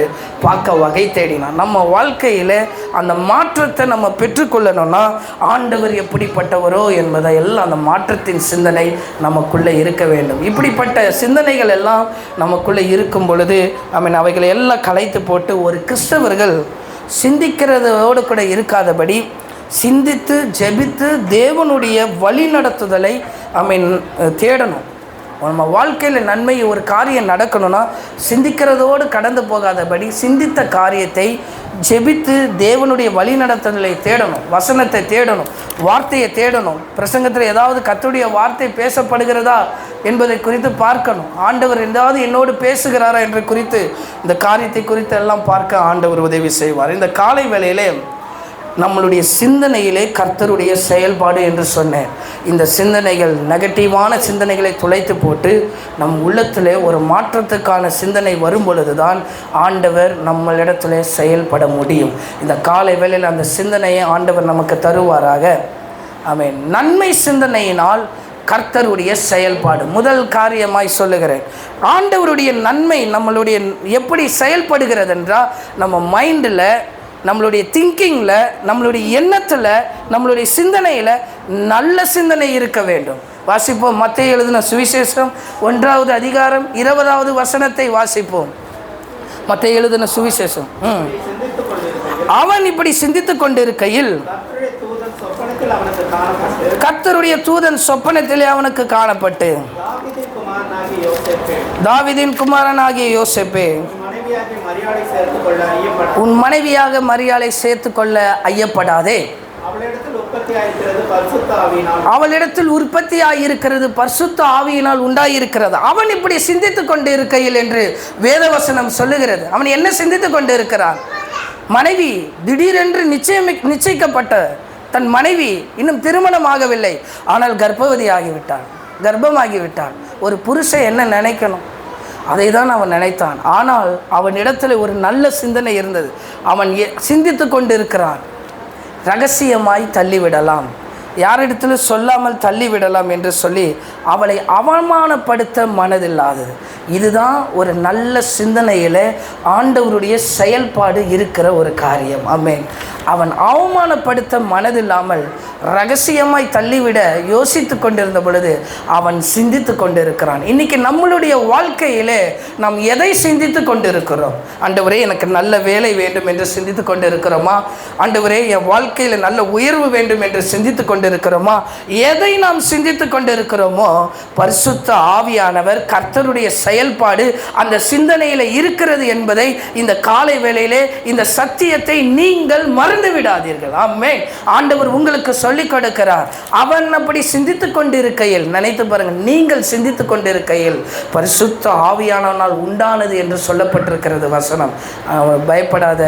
பார்க்க வகை தேடினான். நம்ம வாழ்க்கையில் அந்த மாற்றத்தை நம்ம பெற்றுக்கொள்ளணும்னா ஆண்டவர் எப்படிப்பட்டவரோ என்பதை எல்லாம் அந்த மாற்றத்தின் சிந்தனை நமக்குள்ளே இருக்க வேண்டும். இப்படிப்பட்ட சிந்தனைகள் எல்லாம் நமக்குள்ளே இருக்கும் பொழுது அவைகளை எல்லாம் கலைத்து போட்டு ஒரு கிறிஸ்தவர்கள் சிந்திக்கிறதோடு கூட இருக்காதபடி சிந்தித்து ஜெபித்து தேவனுடைய வழி நடத்துதலை தேடணும். நம்ம வாழ்க்கையில் நன்மை ஒரு காரியம் நடக்கணும்னா சிந்திக்கிறதோடு கடந்து போகாதபடி சிந்தித்த காரியத்தை ஜெபித்து தேவனுடைய வழி நடத்துதலை தேடணும், வசனத்தை தேடணும், வார்த்தையை தேடணும். பிரசங்கத்தில் ஏதாவது கர்த்தருடைய வார்த்தை பேசப்படுகிறதா என்பதை குறித்து பார்க்கணும். ஆண்டவர் ஏதாவது என்னோடு பேசுகிறாரா என்று குறித்து இந்த காரியத்தை குறித்து எல்லாம் பார்க்க ஆண்டவர் உதவி செய்வார். இந்த காலை வேளையிலே நம்மளுடைய சிந்தனையிலே கர்த்தருடைய செயல்பாடு என்று சொன்னேன். இந்த சிந்தனைகள் நெகட்டிவான சிந்தனைகளை துளைத்து போட்டு நம் உள்ளத்திலே ஒரு மாற்றத்துக்கான சிந்தனை வரும் பொழுது தான் ஆண்டவர் நம்மளிடத்தில் செயல்பட முடியும். இந்த காலை வேளையில் அந்த சிந்தனையை ஆண்டவர் நமக்கு தருவாராக. ஆமென். நன்மை சிந்தனையினால் கர்த்தருடைய செயல்பாடு முதல் காரியமாய் சொல்லுகிறேன். ஆண்டவருடைய நன்மை நம்மளுடைய எப்படி செயல்படுகிறது என்றால் நம்ம மைண்டில், நம்மளுடைய திங்கிங்கில், நம்மளுடைய எண்ணத்தில், நம்மளுடைய சிந்தனையில் நல்ல சிந்தனை இருக்க வேண்டும். வாசிப்போம். மத்தேயு எழுதின சுவிசேஷம் 1வது அதிகாரம் 20வது வசனத்தை வாசிப்போம். மத்தேயு எழுதின சுவிசேஷம். அவன் இப்படி சிந்தித்து கொண்டிருக்கையில் கர்த்தருடைய தூதன் சொப்பனத்திலே அவனுக்கு காணப்பட்டு, தாவீதின் குமாரனாகிய யோசேப்பே, மரியாதை சேர்த்துக் கொள்ள ஐயப்படாதே. உன் மனைவியாக மரியாதை சேர்த்து கொள்ள ஐயப்படாதே. அவளிடத்தில் உற்பத்தியாயிருக்கிறது பரிசுத்த ஆவியினால். அவளிடத்தில் உற்பத்தியாயிருக்கிறது பரிசுத்த ஆவியினால் உண்டாயிருக்கிறது. அவன் இப்படி சிந்தித்துக் கொண்டு இருக்கையில் என்று வேதவசனம் சொல்லுகிறது. அவன் என்ன சிந்தித்துக் கொண்டு இருக்கிறான்? மனைவி திடீரென்று நிச்சயிக்கப்பட்ட தன் மனைவி இன்னும் திருமணம் ஆகவில்லை, ஆனால் கர்ப்பமாகிவிட்டான். ஒரு புருஷன் என்ன நினைக்கணும் அதை தான் அவன் நினைத்தான். ஆனால் அவனிடத்தில் ஒரு நல்ல சிந்தனை இருந்தது. அவன் சிந்தித்து கொண்டு இருக்கிறான், ரகசியமாய் தள்ளிவிடலாம், யாரிடத்திலும் சொல்லாமல் தள்ளிவிடலாம் என்று சொல்லி அவளை அவமானப்படுத்த மனதில்லாதது. இதுதான் ஒரு நல்ல சிந்தனையில் ஆண்டவருடைய செயல்பாடு இருக்கிற ஒரு காரியம். ஆமென். அவன் அவமானப்படுத்த மனதில்லாமல் ரகசியமாய் தள்ளிவிட யோசித்து கொண்டிருந்த பொழுது அவன் சிந்தித்து கொண்டிருக்கிறான். இன்றைக்கி நம்மளுடைய வாழ்க்கையிலே நாம் எதை சிந்தித்து கொண்டிருக்கிறோம்? ஆண்டவரே எனக்கு நல்ல வேலை வேண்டும் என்று சிந்தித்து கொண்டிருக்கிறோமா? ஆண்டவரே என் வாழ்க்கையில் நல்ல உயர்வு வேண்டும் என்று சிந்தித்து கொண்டிருக்கிறோமா? எதை நாம் சிந்தித்து கொண்டிருக்கிறோமோ பரிசுத்த ஆவியானவர் கர்த்தருடைய செயல்பாடு அந்த சிந்தனையில் இருக்கிறது என்பதை இந்த காலை வேளையிலே இந்த சத்தியத்தை நீங்கள் மறந்து விடாதீர்கள். ஆமென். ஆண்டவர் உங்களுக்கு சொல்லிக் கொடுக்கிறார். அவன் அப்படி சிந்தித்துக் கொண்டிருக்கையில், நினைத்து பாருங்கள், நீங்கள் சிந்தித்துக் கொண்டிருக்கையில் பரிசுத்த ஆவியானவனால் உண்டானது என்று சொல்லப்பட்டிருக்கிறது வசனம். பயப்படாத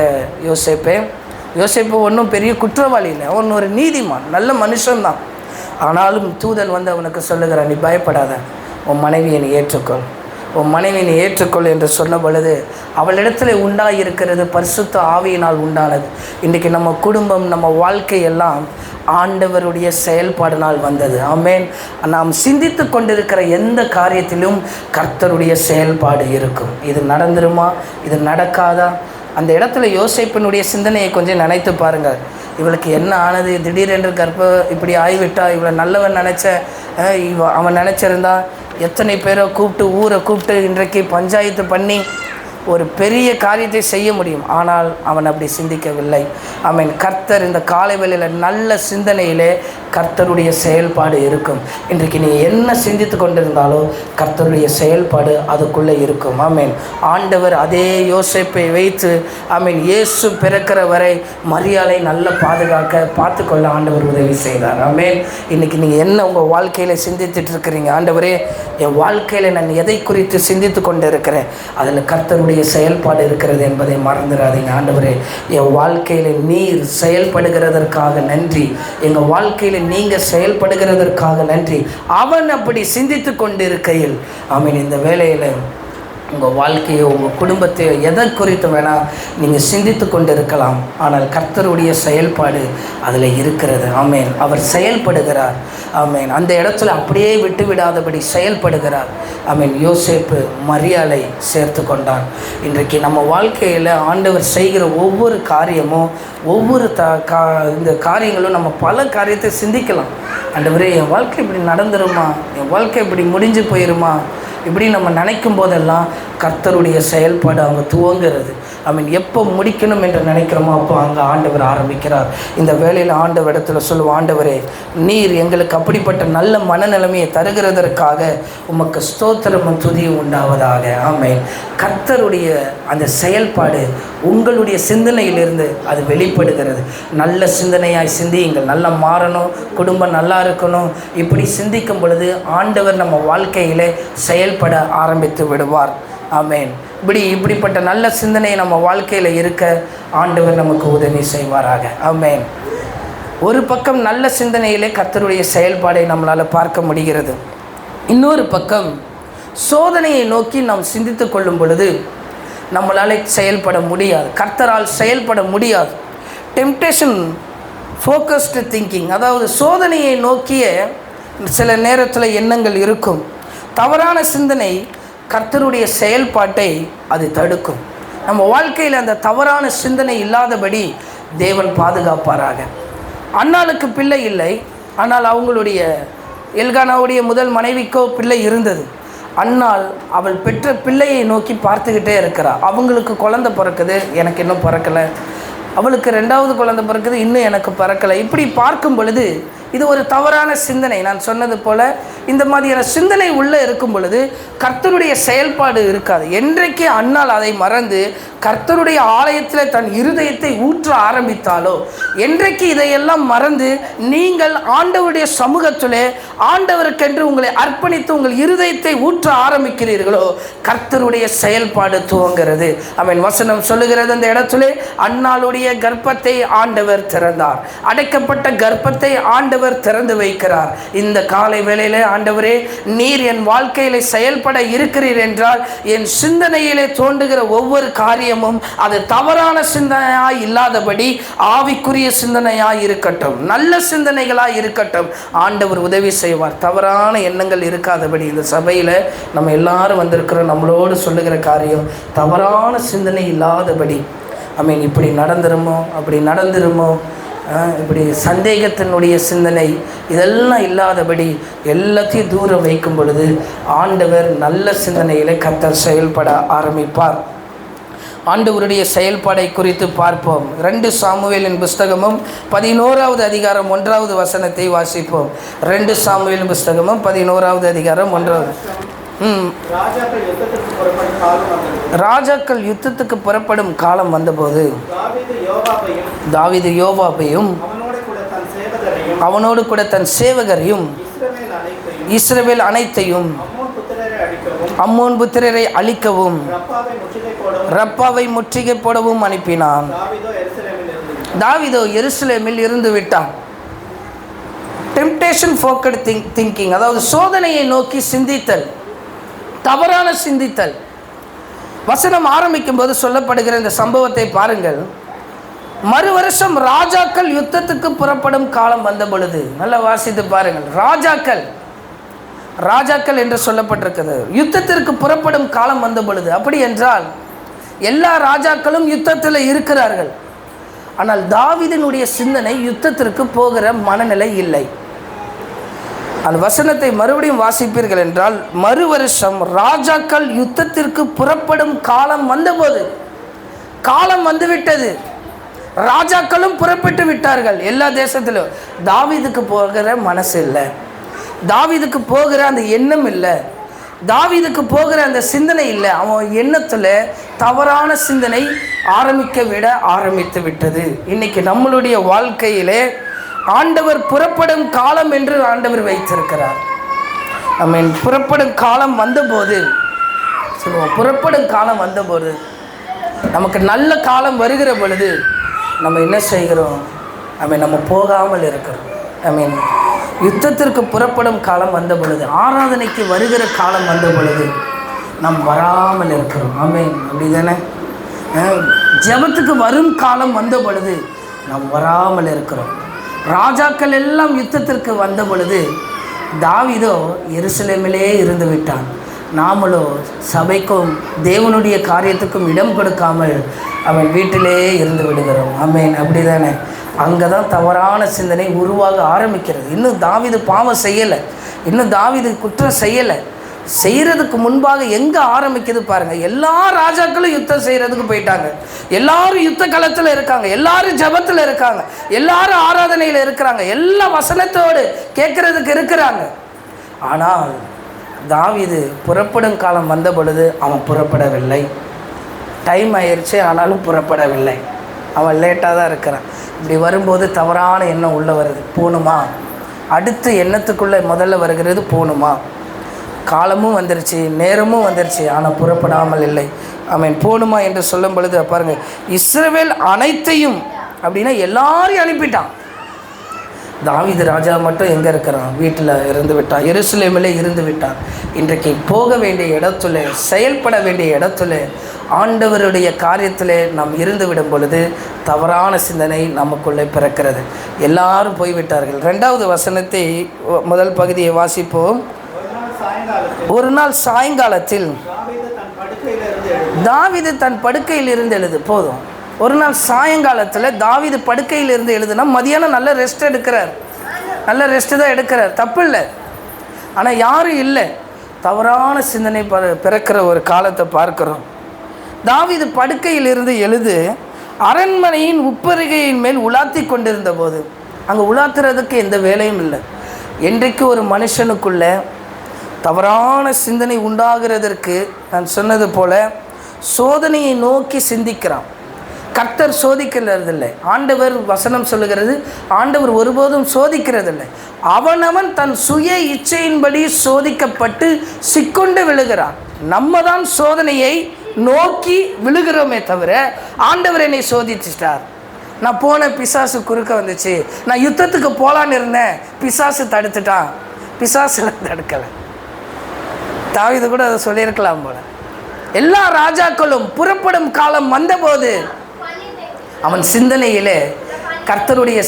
யோசேப்பு ஒன்றும் பெரிய குற்றவாளி இல்லை, அவன் ஒரு நீதிமான், நல்ல மனுஷன்தான். ஆனாலும் தூதன் வந்து அவனுக்கு சொல்லுகிறான், நீ பயப்படாத, உன் மனைவியை நீ ஏற்றுக்கொள் என்று சொன்ன பொழுது அவளிடத்தில் உண்டாயிருக்கிறது பரிசுத்த ஆவியினால் உண்டானது. இன்றைக்கி நம்ம குடும்பம், நம்ம வாழ்க்கையெல்லாம் ஆண்டவருடைய செயல்பாடினால் வந்தது. ஆமென். நாம் சிந்தித்து கொண்டிருக்கிற எந்த காரியத்திலும் கர்த்தருடைய செயல்பாடு இருக்கும். இது நடந்துருமா, இது நடக்காதா? அந்த இடத்துல யோசேப்பினுடைய சிந்தனையை கொஞ்சம் நினைத்து பாருங்கள். இவளுக்கு என்ன ஆனது? திடீரென்று இப்படி ஆகிவிட்டா, இவளை நல்லவன் அவன் நினச்சிருந்தா எத்தனை பேரை ஊரை கூப்பிட்டு இன்றைக்கு பஞ்சாயத்து பண்ணி ஒரு பெரிய காரியத்தை செய்ய முடியும். ஆனால் அவன் அப்படி சிந்திக்கவில்லை. ஆமென். கர்த்தர் இந்த காலை வேளையில் நல்ல சிந்தனையிலே கர்த்தருடைய செயல்பாடு இருக்கும். இன்றைக்கு நீ என்ன சிந்தித்து கொண்டிருந்தாலோ கர்த்தருடைய செயல்பாடு அதுக்குள்ளே இருக்கும். ஆமென். ஆண்டவர் அதே யோசேப்பை வைத்து ஆமென் இயேசு பிறக்கிற வரை மரியாதை நல்ல பார்த்து கொள்ள ஆண்டவர் உதவி செய்தார். ஆமென். இன்றைக்கி நீங்கள் என்ன உங்கள் வாழ்க்கையில் சிந்தித்துட்டு இருக்கிறீங்க? ஆண்டவரே, என் வாழ்க்கையில் நான் எதை குறித்து சிந்தித்து கொண்டு இருக்கிறேன், அதில் கர்த்தருடைய செயல்பாடு இருக்கிறது என்பதை மறந்துடாதீங்க. ஆண்டவரே, என் வாழ்க்கையில் நீர் செயல்படுகிறதற்காக நன்றி, எங்கள் வாழ்க்கையில் நீங்கள் செயல்படுகிறதற்காக நன்றி. அவன் அப்படி சிந்தித்து கொண்டிருக்கையில் ஆமென் இந்த வேளையில் உங்கள் வாழ்க்கையோ உங்கள் குடும்பத்தையோ எதை குறித்து வேணால் நீங்கள் சிந்தித்து கொண்டு இருக்கலாம். ஆனால் கர்த்தருடைய செயல்பாடு அதில் இருக்கிறது. ஆமென். அவர் செயல்படுகிறார். ஆமென். அந்த இடத்துல அப்படியே விட்டு விடாதபடி செயல்படுகிறார். ஆமென். யோசேப்பு மரியாதை சேர்த்து கொண்டான். இன்றைக்கு நம்ம வாழ்க்கையில் ஆண்டவர் செய்கிற ஒவ்வொரு காரியமும் இந்த காரியங்களும் நம்ம பல காரியத்தை சிந்திக்கலாம். ஆண்டவரே, என் வாழ்க்கை இப்படி நடந்துருமா, என் வாழ்க்கை இப்படி முடிஞ்சு போயிருமா, இப்படி நம்ம நினைக்கும் போதெல்லாம் கர்த்தருடைய செயல்பாடு அவங்க துவங்கிறது. எப்போ முடிக்கணும் என்று நினைக்கிறோமோ அப்போ அங்கே ஆண்டவர் ஆரம்பிக்கிறார். இந்த வேளையில் ஆண்டவர் இடத்துல சொல்லுவோம், ஆண்டவரே, நீர் எங்களுக்கு அப்படிப்பட்ட நல்ல மனநிலைமையை தருகிறதற்காக உமக்கு ஸ்தோத்திரமும் துதியும் உண்டாவதாக. ஆமென். கர்த்தருடைய அந்த செயல்பாடு உங்களுடைய சிந்தனையிலிருந்து அது வெளிப்படுகிறது. நல்ல சிந்தனையாய் சிந்தியுங்கள். நல்லா மாறணும், குடும்பம் நல்லா இருக்கணும். இப்படி சிந்திக்கும் பொழுது ஆண்டவர் நம்ம வாழ்க்கையிலே செயல்பட ஆரம்பித்து விடுவார். ஆமென். இப்படிப்பட்ட நல்ல சிந்தனை நம்ம வாழ்க்கையில் இருக்க ஆண்டவர் நமக்கு உதவி செய்வாராக. ஆமென். ஒரு பக்கம் நல்ல சிந்தனையிலே கர்த்தருடைய செயல்பாடை நம்மளால் பார்க்க முடிகிறது. இன்னொரு பக்கம் சோதனையை நோக்கி நாம் சிந்தித்து கொள்ளும் பொழுது நம்மளால் செயல்பட முடியாது, கர்த்தரால் செயல்பட முடியாது. டெம்டேஷன் ஃபோக்கஸ்டு திங்கிங், அதாவது சோதனையை நோக்கிய சில நேரத்தில் எண்ணங்கள் இருக்கும். தவறான சிந்தனை கர்த்தருடைய செயல்பாட்டை அது தடுக்கும். நம்ம வாழ்க்கையில் அந்த தவறான சிந்தனை இல்லாதபடி தேவன் பாதுகாப்பாராக. அன்னாளுக்கு பிள்ளை இல்லை, ஆனால் அவங்களுடைய எல்கானாவுடைய முதல் மனைவிக்கோ பிள்ளை இருந்தது. அன்னாள் அவள் பெற்ற பிள்ளையை நோக்கி பார்த்துக்கிட்டே இருக்கிறாள். அவங்களுக்கு குழந்தை பிறக்குது, எனக்கு இன்னும் பிறக்கலை. அவளுக்கு 2வது குழந்தை பிறக்குது, இன்னும் எனக்கு பிறக்கலை. இப்படி பார்க்கும் பொழுது இது ஒரு தவறான சிந்தனை. நான் சொன்னது போல இந்த மாதிரியான சிந்தனை உள்ளே இருக்கும் பொழுது கர்த்தருடைய செயல்பாடு இருக்காது. என்றைக்கு அன்னாள் அதை மறந்து கர்த்தருடைய ஆலயத்தில் தன் இருதயத்தை ஊற்ற ஆரம்பித்தாலோ, என்றைக்கு இதையெல்லாம் மறந்து நீங்கள் ஆண்டவருடைய சமூகத்திலே ஆண்டவருக்கென்று உங்களை அர்ப்பணித்து உங்கள் இருதயத்தை ஊற்ற ஆரம்பிக்கிறீர்களோ, கர்த்தருடைய செயல்பாடு துவங்கிறது. ஆமென். வசனம் சொல்லுகிறது, அந்த இடத்திலே அன்னாளுடைய கர்ப்பத்தை ஆண்டவர் திறந்தார். அடைக்கப்பட்ட கர்ப்பத்தை ஆண்டவர் திறந்து வைக்கிறார். இந்த காலை வேளையிலே, ஆண்டவரே, நீர் என் வாழ்க்கையிலே செயல்பட இருக்கிறீர் என்றால் என் சிந்தனையிலே தோன்றுகிற ஒவ்வொரு காரியமும் அது தவறான சிந்தனையாய் இல்லாதபடி ஆவிக்குரிய சிந்தனையாய் இருக்கட்டும், நல்ல சிந்தனைகளாய் இருக்கட்டும். ஆண்டவர் உதவி செய்வார். தவறான எண்ணங்கள் இருக்காதபடி இந்த சபையில் நம்ம எல்லாரும் வந்திருக்கிறோம். நம்மளோடு சொல்லுகிற காரியம் தவறான சிந்தனை இல்லாதபடி. ஆமென். இப்படி நடந்துருமோ, அப்படி நடந்துருமோ, இப்படி சந்தேகத்தினுடைய சிந்தனை இதெல்லாம் இல்லாதபடி எல்லாத்தையும் தூரம் வைக்கும் பொழுது ஆண்டவர் நல்ல சிந்தனையிலே கர்த்தர் செயல்பட ஆரம்பிப்பார். ஆண்டவருடைய செயல்பாடை குறித்து பார்ப்போம். 2 சாமுவேலின் புஸ்தகமும் 11வது அதிகாரம் 1வது வசனத்தை வாசிப்போம். 2 சாமுவேலின் புஸ்தகமும் 11வது அதிகாரம் 1வது. ராஜாக்கள் யுத்தத்துக்கு புறப்படும் காலம் வந்தபோது தாவீது யோவாபையும் அவனோடு கூட தன் சேவகரையும் இஸ்ரவேல் அனைத்தையும் அம்மோன் புத்திரரை அழிக்கவும் ரப்பாவை முற்றுகை போடவும் அனுப்பினான். தாவீதோ எருசலேமில் இருந்து விட்டான். டெம்டேஷன் ஃபோக்கட் திங்கிங், அதாவது சோதனையை நோக்கி சிந்தித்தல், தவறான சிந்தித்தல். வசனம் ஆரம்பிக்கும் போது சொல்லப்படுகிற இந்த சம்பவத்தை பாருங்கள். மறு வருஷம் ராஜாக்கள் யுத்தத்துக்கு புறப்படும் காலம் வந்த பொழுது, நல்லா வாசித்து பாருங்கள். ராஜாக்கள் என்று சொல்லப்பட்டிருக்கிறது. யுத்தத்திற்கு புறப்படும் காலம் வந்த பொழுது, அப்படி என்றால் எல்லா ராஜாக்களும் யுத்தத்தில் இருக்கிறார்கள். ஆனால் தாவீதினுடைய சிந்தனை யுத்தத்திற்கு போகிற மனநிலை இல்லை. அந்த வசனத்தை மறுபடியும் வாசிப்பீர்கள் என்றால், மறு வருஷம் ராஜாக்கள் யுத்தத்திற்கு புறப்படும் காலம் வந்தபோது, காலம் வந்துவிட்டது, ராஜாக்களும் புறப்பட்டு விட்டார்கள் எல்லா தேசத்திலும். தாவீதுக்கு போகிற மனசு இல்லை, தாவீதுக்கு போகிற அந்த எண்ணம் இல்லை, தாவீதுக்கு போகிற அந்த சிந்தனை இல்லை. அவன் எண்ணத்தில் தவறான சிந்தனை ஆரம்பித்து விட்டது. இன்னைக்கு நம்மளுடைய வாழ்க்கையிலே ஆண்டவர் புறப்படும் காலம் என்று ஆண்டவர் வைத்திருக்கிறார். ஆமென். புறப்படும் காலம் வந்தபோது சொல்லுவோம், புறப்படும் காலம் வந்தபோது, நமக்கு நல்ல காலம் வருகிற பொழுது நம்ம என்ன செய்கிறோம்? ஆமென், நம்ம போகாமல் இருக்கிறோம். ஆமென். யுத்தத்திற்கு புறப்படும் காலம் வந்த பொழுது, ஆராதனைக்கு வருகிற காலம் வந்த பொழுது நாம் வராமல் இருக்கிறோம். ஆமென். அப்படி தானே? ஜெபத்துக்கு வரும் காலம் வந்த பொழுது நாம் வராமல் இருக்கிறோம். ராஜாக்கள் எல்லாம் யுத்தத்திற்கு வந்த பொழுது தாவீதோ எருசலேமிலே இருந்து விட்டான். நாமளோ சபைக்கும் தேவனுடைய காரியத்துக்கும் இடம் கொடுக்காமல் அவன் வீட்டிலே இருந்து விடுகிறோம். ஆமென். அப்படி தானே? அங்கே தான் தவறான சிந்தனை உருவாக ஆரம்பிக்கிறது. இன்னும் தாவீது பாவம் செய்யலை, இன்னும் தாவீது குற்றம் செய்யலை. செய்கிறதுக்கு முன்பாக எங்கே ஆரம்பிக்குது பாருங்கள். எல்லா ராஜாக்களும் யுத்தம் செய்கிறதுக்கு போயிட்டாங்க, எல்லாரும் யுத்த களத்தில் இருக்காங்க, எல்லாரும் ஜபத்தில் இருக்காங்க, எல்லாரும் ஆராதனையில் இருக்கிறாங்க, எல்லா வசனத்தோடு கேட்குறதுக்கு இருக்கிறாங்க. ஆனால் தாவீது புறப்படும் காலம் வந்த பொழுது அவன் புறப்படவில்லை. டைம் ஆயிடுச்சு, ஆனாலும் புறப்படவில்லை. அவன் லேட்டாக தான் இருக்கிறான். இப்படி வரும்போது தவறான எண்ணம் உள்ளே வருது. போகணுமா? அடுத்த எண்ணத்துக்குள்ளே முதல்ல வருகிறது போகணுமா? காலமும் வந்துருச்சு, நேரமும் வந்துருச்சு, ஆனால் புறப்படாமல் இல்லை. ஆமென். போகணுமா என்று சொல்லும் பொழுது பாருங்கள், இஸ்ரவேல் அனைத்தையும் அப்படின்னா எல்லாரையும் அனுப்பிட்டான். தாவீது ராஜா மட்டும் எங்கே இருக்கிறான்? வீட்டில் இருந்து விட்டான், எருசலேமிலே இருந்து விட்டான். இன்றைக்கு போக வேண்டிய இடத்துல, செயல்பட வேண்டிய இடத்துல, ஆண்டவருடைய காரியத்தில் நாம் இருந்து விடும் பொழுது தவறான சிந்தனை நமக்குள்ளே பிறக்கிறது. எல்லாரும் போய்விட்டார்கள். 2வது வசனத்தை முதல் பகுதியை வாசிப்போம். ஒரு நாள் சாயங்காலத்தில் தாவீது தன் படுக்கையில் இருந்து எழுது. போதும். ஒரு நாள் சாயங்காலத்தில் தாவீது படுக்கையில் இருந்து எழுதுனா மதியானம் நல்ல ரெஸ்ட் எடுக்கிறார், நல்ல ரெஸ்ட்டு தான் எடுக்கிறார், தப்பு இல்லை. ஆனால் யாரும் இல்லை. தவறான சிந்தனை பிறக்கிற ஒரு காலத்தை பார்க்கிறோம். தாவீது படுக்கையில் இருந்து எழுது அரண்மனையின் உப்பரிகையின் மேல் உலாத்தி கொண்டிருந்த போது, அங்கே உலாத்துறதுக்கு எந்த வேலையும் இல்லை. என்றைக்கு ஒரு மனுஷனுக்குள்ள தவறான சிந்தனை உண்டாகிறதற்கு நான் சொன்னது போல சோதனையை நோக்கி சிந்திக்கிறான். கர்த்தர் சோதிக்கிறதில்லை. ஆண்டவர் வசனம் சொல்லுகிறது, ஆண்டவர் ஒருபோதும் சோதிக்கிறதில்லை. அவனவன் தன் சுய இச்சையின்படி சோதிக்கப்பட்டு சிக்கொண்டு விழுகிறான். நம்ம தான் சோதனையை நோக்கி விழுகிறோமே தவிர ஆண்டவர் என்னை சோதிச்சிட்டார். நான் போன பிசாசு குறுக்க வந்துச்சு, நான் யுத்தத்துக்கு போகலான்னு இருந்தேன், பிசாசு தடுத்துட்டான். பிசாசுலாம் தடுக்கலை. தாவீது கூட அதை சொல்லியிருக்கலாம் போல. எல்லா ராஜாக்களும் புறப்படும் காலம் வந்தபோது அவன் சிந்தனையிலே கர்த்தருடைய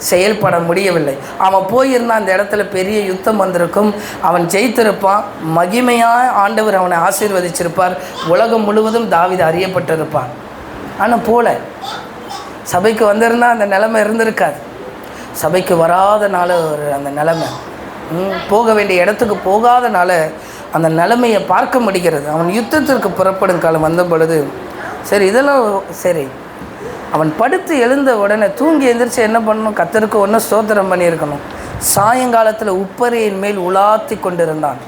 செயல்பட முடியவில்லை. அவன் போயிருந்தான், அந்த இடத்துல பெரிய யுத்தம் வந்திருக்கும், அவன் ஜெயித்திருப்பான், மகிமையாக ஆண்டவர் அவனை ஆசீர்வதிச்சிருப்பார், உலகம் முழுவதும் தாவீது அறியப்பட்டிருப்பான். ஆனால் போல சபைக்கு வந்திருந்தால் அந்த நிலைமை இருந்திருக்காது. சபைக்கு வராதனால ஒரு அந்த நிலைமை, போக வேண்டிய இடத்துக்கு போகாதனால அந்த நிலைமையை பார்க்க முடிகிறது. அவன் யுத்தத்திற்கு புறப்படும் காலம் வந்த பொழுது சரி, இதெல்லாம் சரி, அவன் படுத்து எழுந்த உடனே தூங்கி எழுந்திரிச்சு என்ன பண்ணணும்? கர்த்தருக்கு ஒன்று ஸ்தோத்திரம் பண்ணியிருக்கணும். சாயங்காலத்தில் உப்பரியின் மேல் உலாத்தி கொண்டிருந்தான்.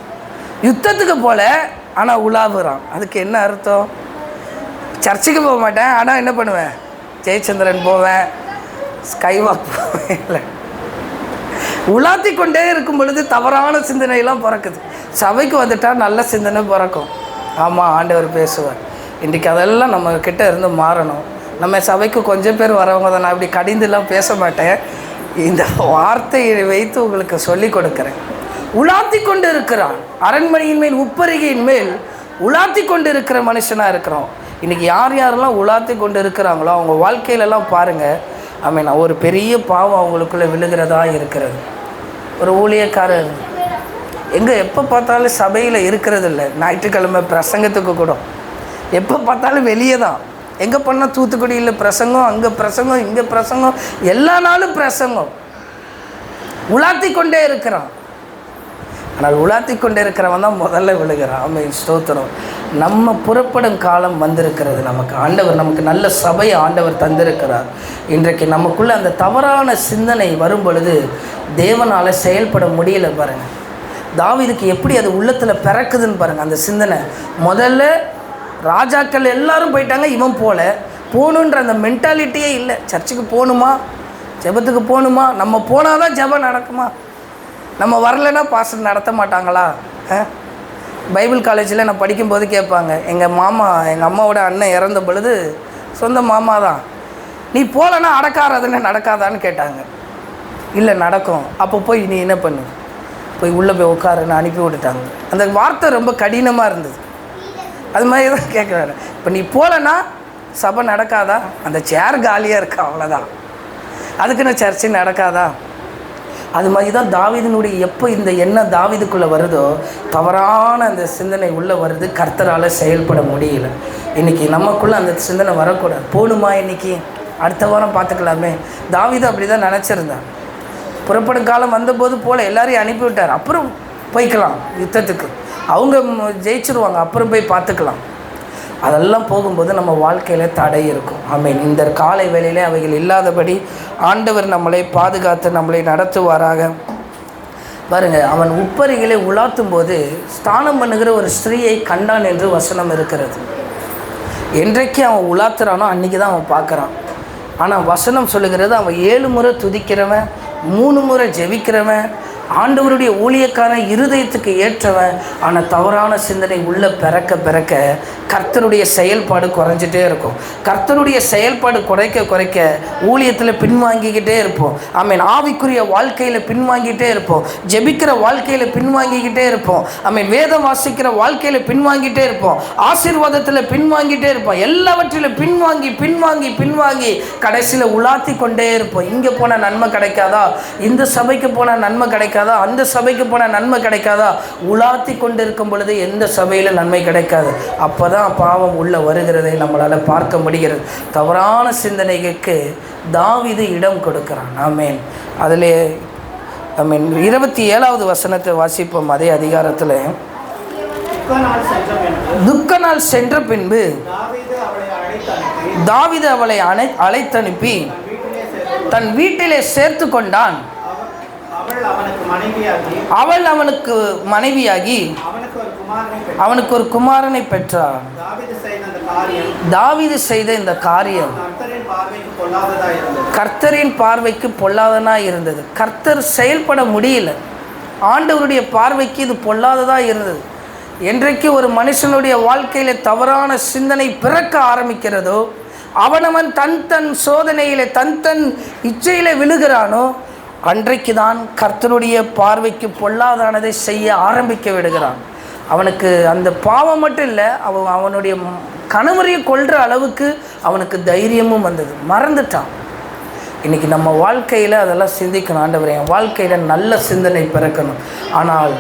யுத்தத்துக்கு போல, ஆனால் உலாவுறான். அதுக்கு என்ன அர்த்தம்? சர்ச்சுக்கு போக மாட்டேன், ஆனால் என்ன பண்ணுவேன்? ஜெயச்சந்திரன் போவேன், ஸ்கைவாக் போவேன். இல்லை, உலாத்தி கொண்டே இருக்கும் பொழுது தவறான சிந்தனையெல்லாம் பிறக்குது. சபைக்கு வந்துட்டால் நல்ல சிந்தனை பிறக்கும். ஆமாம், ஆண்டவர் பேசுவார். இன்றைக்கி அதெல்லாம் நம்ம கிட்ட இருந்து மாறணும். நம்ம சபைக்கு கொஞ்சம் பேர் வரவங்க தான், நான் அப்படி கடிந்துலாம் பேச மாட்டேன், இந்த வார்த்தையை வைத்து உங்களுக்கு சொல்லி கொடுக்குறேன். உலாத்தி கொண்டு இருக்கிறான். அரண்மனையின் மேல் உப்பரிகையின் மேல் உலாத்தி கொண்டு இருக்கிற மனுஷனாக இருக்கிறோம். இன்றைக்கி யார் யாரெல்லாம் உலாத்தி கொண்டு இருக்கிறாங்களோ அவங்க வாழ்க்கையிலலாம் பாருங்கள், ஒரு பெரிய பாவம் அவங்களுக்குள்ளே விழுகிறதா இருக்கிறது. ஒரு ஊழியக்காரர் எப்போ பார்த்தாலும் சபையில் இருக்கிறது இல்லை. ஞாயிற்றுக்கிழமை பிரசங்கத்துக்கு கூட எப்போ பார்த்தாலும் வெளியே தான். எங்கே பண்ணால் தூத்துக்குடியில் பிரசங்கம், அங்கே பிரசங்கம், இங்கே பிரசங்கம், எல்லா நாளும் பிரசங்கம். உலாத்தி கொண்டே இருக்கிறான். ஆனால் உலாத்தி கொண்டே இருக்கிறவன் தான் முதல்ல விழுகிறான். ஆமென், ஸ்தோத்திரம். நம்ம புறப்படும் காலம் வந்திருக்கிறது. நமக்கு நல்ல சபையை ஆண்டவர் தந்திருக்கிறார். இன்றைக்கு நமக்குள்ளே அந்த தவறான சிந்தனை வரும் பொழுது தேவனால் செயல்பட முடியலை. பாருங்கள், தாவீதுக்கு எப்படி அது உள்ளத்தில் பிறக்குதுன்னு பாருங்கள். அந்த சிந்தனை முதல்ல ராஜாக்கள் எல்லாரும் போயிட்டாங்க, இவன் போகணுன்ற அந்த மென்டாலிட்டியே இல்லை. சர்ச்சுக்கு போகணுமா, ஜெபத்துக்கு போகணுமா, நம்ம போனால் தான் ஜெபம் நடக்குமா, நம்ம வரலைன்னா பாஸ்டர் நடத்த மாட்டாங்களா? பைபிள் காலேஜில் நான் படிக்கும்போது கேட்பாங்க, எங்கள் அம்மாவோட அண்ணன் இறந்த பொழுது சொந்த மாமா தான், நீ போகலன்னா அடக்காரதுன்னு நடக்காதான்னு கேட்டாங்க. இல்லை நடக்கும். அப்போ போய் நீ என்ன பண்ணு, போய் உள்ளே போய் உட்காருன்னு அனுப்பி விட்டுட்டாங்க. அந்த வார்த்தை ரொம்ப கடினமாக இருந்தது. அது மாதிரி தான் கேட்குறாரு. இப்போ நீ போகலன்னா சபை நடக்காதா? அந்த சேர் காலியாக இருக்கா, அவ்வளோதான். அதுக்குன்னு சர்ச்சை நடக்காதா? அது மாதிரி தான் தாவீதினுடைய எப்போ இந்த எண்ணம் தாவீதுக்குள்ளே வருதோ தவறான அந்த சிந்தனை உள்ளே வருது. கர்த்தரால் செயல்பட முடியல. இன்றைக்கி நமக்குள்ளே அந்த சிந்தனை வரக்கூடாது. போகணுமா, இன்றைக்கி அடுத்த வாரம் பார்த்துக்கலாமே. தாவீது அப்படி தான் நினச்சிருந்தான். புறப்படும் காலம் வந்தபோது போல் எல்லாரையும் அனுப்பிவிட்டார். அப்புறம் போய்க்கலாம் யுத்தத்துக்கு, அவங்க ஜெயிச்சிருவாங்க, அப்புறம் போய் பார்த்துக்கலாம். அதெல்லாம் போகும்போது நம்ம வாழ்க்கையில் தடை இருக்கும். ஆமென். இந்த காலை வேளையிலே அவைகள் இல்லாதபடி ஆண்டவர் நம்மளை பாதுகாத்து நம்மளை நடத்துவாராக. பாருங்கள், அவன் உப்பரிகளை உலாத்தும் போது ஸ்நானம் பண்ணுகிற ஒரு ஸ்திரீயை கண்டான் என்று வசனம் இருக்கிறது. என்றைக்கு அவன் உலாத்துறானோ அன்றைக்கி தான் அவன் பார்க்குறான். ஆனால் வசனம் சொல்லுகிறது, அவன் 7 முறை துதிக்கிறவன், 3 முறை ஜெபிக்கிறவன், ஆண்டவருடைய ஊழியக்காரன், இருதயத்துக்கு ஏற்றவன். ஆனால் தவறான சிந்தனை உள்ள பிறக்க கர்த்தருடைய செயல்பாடு குறைஞ்சிட்டே இருக்கும். கர்த்தருடைய செயல்பாடு குறைக்க ஊழியத்தில் பின்வாங்கிக்கிட்டே இருப்போம். ஆமென். ஆவிக்குரிய வாழ்க்கையில் பின்வாங்கிட்டே இருப்போம். ஜெபிக்கிற வாழ்க்கையில் பின்வாங்கிக்கிட்டே இருப்போம். ஆமென். வேதம் வாசிக்கிற வாழ்க்கையில் பின்வாங்கிட்டே இருப்போம். ஆசீர்வாதத்தில் பின்வாங்கிட்டே இருப்போம். எல்லாவற்றிலும் பின்வாங்கி கடைசியில் உலாத்தி கொண்டே இருப்போம். இங்கே போனால் நன்மை கிடைக்காதா, இந்த சபைக்கு போனால் நன்மை கிடைக்காதா, அந்த சபைக்கு போனால் நன்மை கிடைக்காதா, உலாத்தி கொண்டு இருக்கும் பொழுது எந்த சபையில் நன்மை கிடைக்காது. அப்போ தான் பாவம் உள்ள வருகிறதை நம்மளால் பார்க்க முடிகிறது. தவறான சிந்தனைக்கு தாவீது இடம் கொடுக்கிறான். ஆமென். அதில் ஆமென் 27வது வசனத்தை வாசிப்போம். அதே அதிகாரத்தில், துக்க நாள் சென்ற பின்பு தாவீது அவளை அழைத்தனுப்பி தன் வீட்டிலே சேர்த்து கொண்டான். அவள் அவனுக்கு மனைவியாகி அவனுக்கு ஒரு குமாரனை பெற்றார். தாவீது செய்த இந்த காரியம் கர்த்தரின் பார்வைக்கு பொல்லாததா இருந்தது. கர்த்தர் செயல்பட முடியல. ஆண்டவருடைய பார்வைக்கு இது பொல்லாததா இருந்தது. என்றைக்கு ஒரு மனுஷனுடைய வாழ்க்கையில தவறான சிந்தனை பிறக்க ஆரம்பிக்கிறதோ, அவனவன் தன் சோதனையிலே தன் இச்சையிலே விழுகிறானோ, அன்றைக்கு தான் கர்த்தருடைய பார்வைக்கு பொல்லாதானதை செய்ய ஆரம்பிக்க விடுகிறான். அவனுக்கு அந்த பாவம் மட்டும் இல்லை, அவனுடைய கணவரையை கொல்ற அளவுக்கு அவனுக்கு தைரியமும் வந்தது. மறந்துட்டான். இன்றைக்கி நம்ம வாழ்க்கையில் அதெல்லாம் சிந்திக்கணும். ஆண்டவரே, என் வாழ்க்கையில் நல்ல சிந்தனை பிறக்கணும். ஆனால்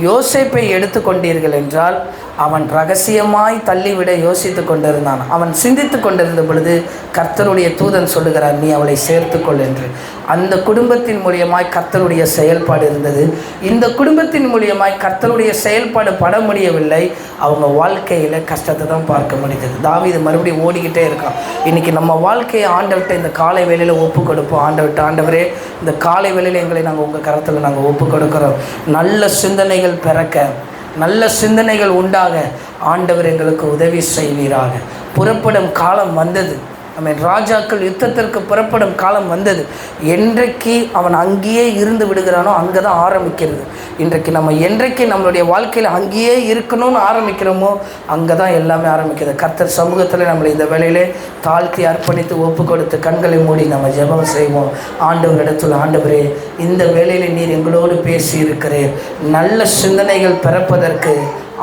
யோசேப்பை எடுத்துக்கொண்டீர்கள் என்றால் அவன் ரகசியமாய் தள்ளிவிட யோசித்து கொண்டிருந்தான். அவன் சிந்தித்து கொண்டிருந்த பொழுது கர்த்தருடைய தூதன் சொல்லுகிறார், நீ அவளை சேர்த்துக்கொள் என்று. அந்த குடும்பத்தின் மூலியமாய் கர்த்தருடைய செயல்பாடு இருந்தது. இந்த குடும்பத்தின் மூலியமாய் கர்த்தருடைய செயல்பாடு பட முடியவில்லை. அவங்க வாழ்க்கையில் கஷ்டத்தை தான் பார்க்க முடிந்தது. தாவீது மறுபடியும் ஓடிக்கிட்டே இருக்கான். இன்றைக்கி நம்ம வாழ்க்கையை ஆண்டவர்கிட்ட இந்த காலை வேளையில் ஒப்பு கொடுப்போம். ஆண்டவரே, இந்த காலை வேளையில் எங்களை நாங்கள் உங்கள் கரத்தில் நாங்கள் ஒப்பு கொடுக்குறோம். நல்ல சிந்தனைகள் பிறக்க, நல்ல சிந்தனைகள் உண்டாக ஆண்டவர் எங்களுக்கு உதவி செய்வீராக. புறப்படும் காலம் வந்தது. ராஜாக்கள் யுத்தத்திற்கு புறப்படும் காலம் வந்தது. என்றைக்கு அவன் அங்கேயே இருந்து விடுகிறானோ அங்கே தான் ஆரம்பிக்கிறது. இன்றைக்கு நம்ம என்றைக்கு நம்மளுடைய வாழ்க்கையில் அங்கேயே இருக்கணும்னு ஆரம்பிக்கிறோமோ அங்கே தான் எல்லாமே ஆரம்பிக்கிறது. கர்த்தர் சமூகத்தில் நம்மளை இந்த வேளையிலே தாழ்த்தி அர்ப்பணித்து ஒப்பு கொடுத்து கண்களை மூடி நம்ம ஜெபம் செய்வோம். ஆண்டவரிடத்தில், ஆண்டவரே, இந்த வேளையில் நீர் எங்களோடு பேசி இருக்கிறீர். நல்ல சிந்தனைகள் பிறப்பதற்கு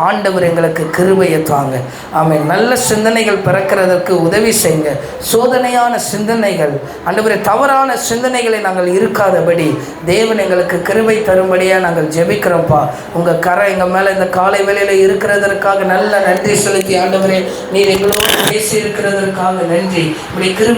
ஆண்டவர் எங்களுக்கு கிருபையை தாங்க. ஆமென். நல்ல சிந்தனைகள் பிறக்கிறதற்கு உதவி செய்யுங்க. சோதனையான சிந்தனைகள், ஆண்டவரே, தவறான சிந்தனைகளை நாங்கள் இருக்காதபடி தேவன் எங்களுக்கு கிருபை தரும்படியாக நாங்கள் ஜெபிக்கிறோம்ப்பா. உங்கள் கரை எங்கள் மேலே இந்த காலை வேளையில் இருக்கிறதற்காக நல்ல நன்றி செலுத்தி, ஆண்டவரே, நீர் எங்களோடு பேசி இருக்கிறதற்காக நன்றி. இப்படி கிருபை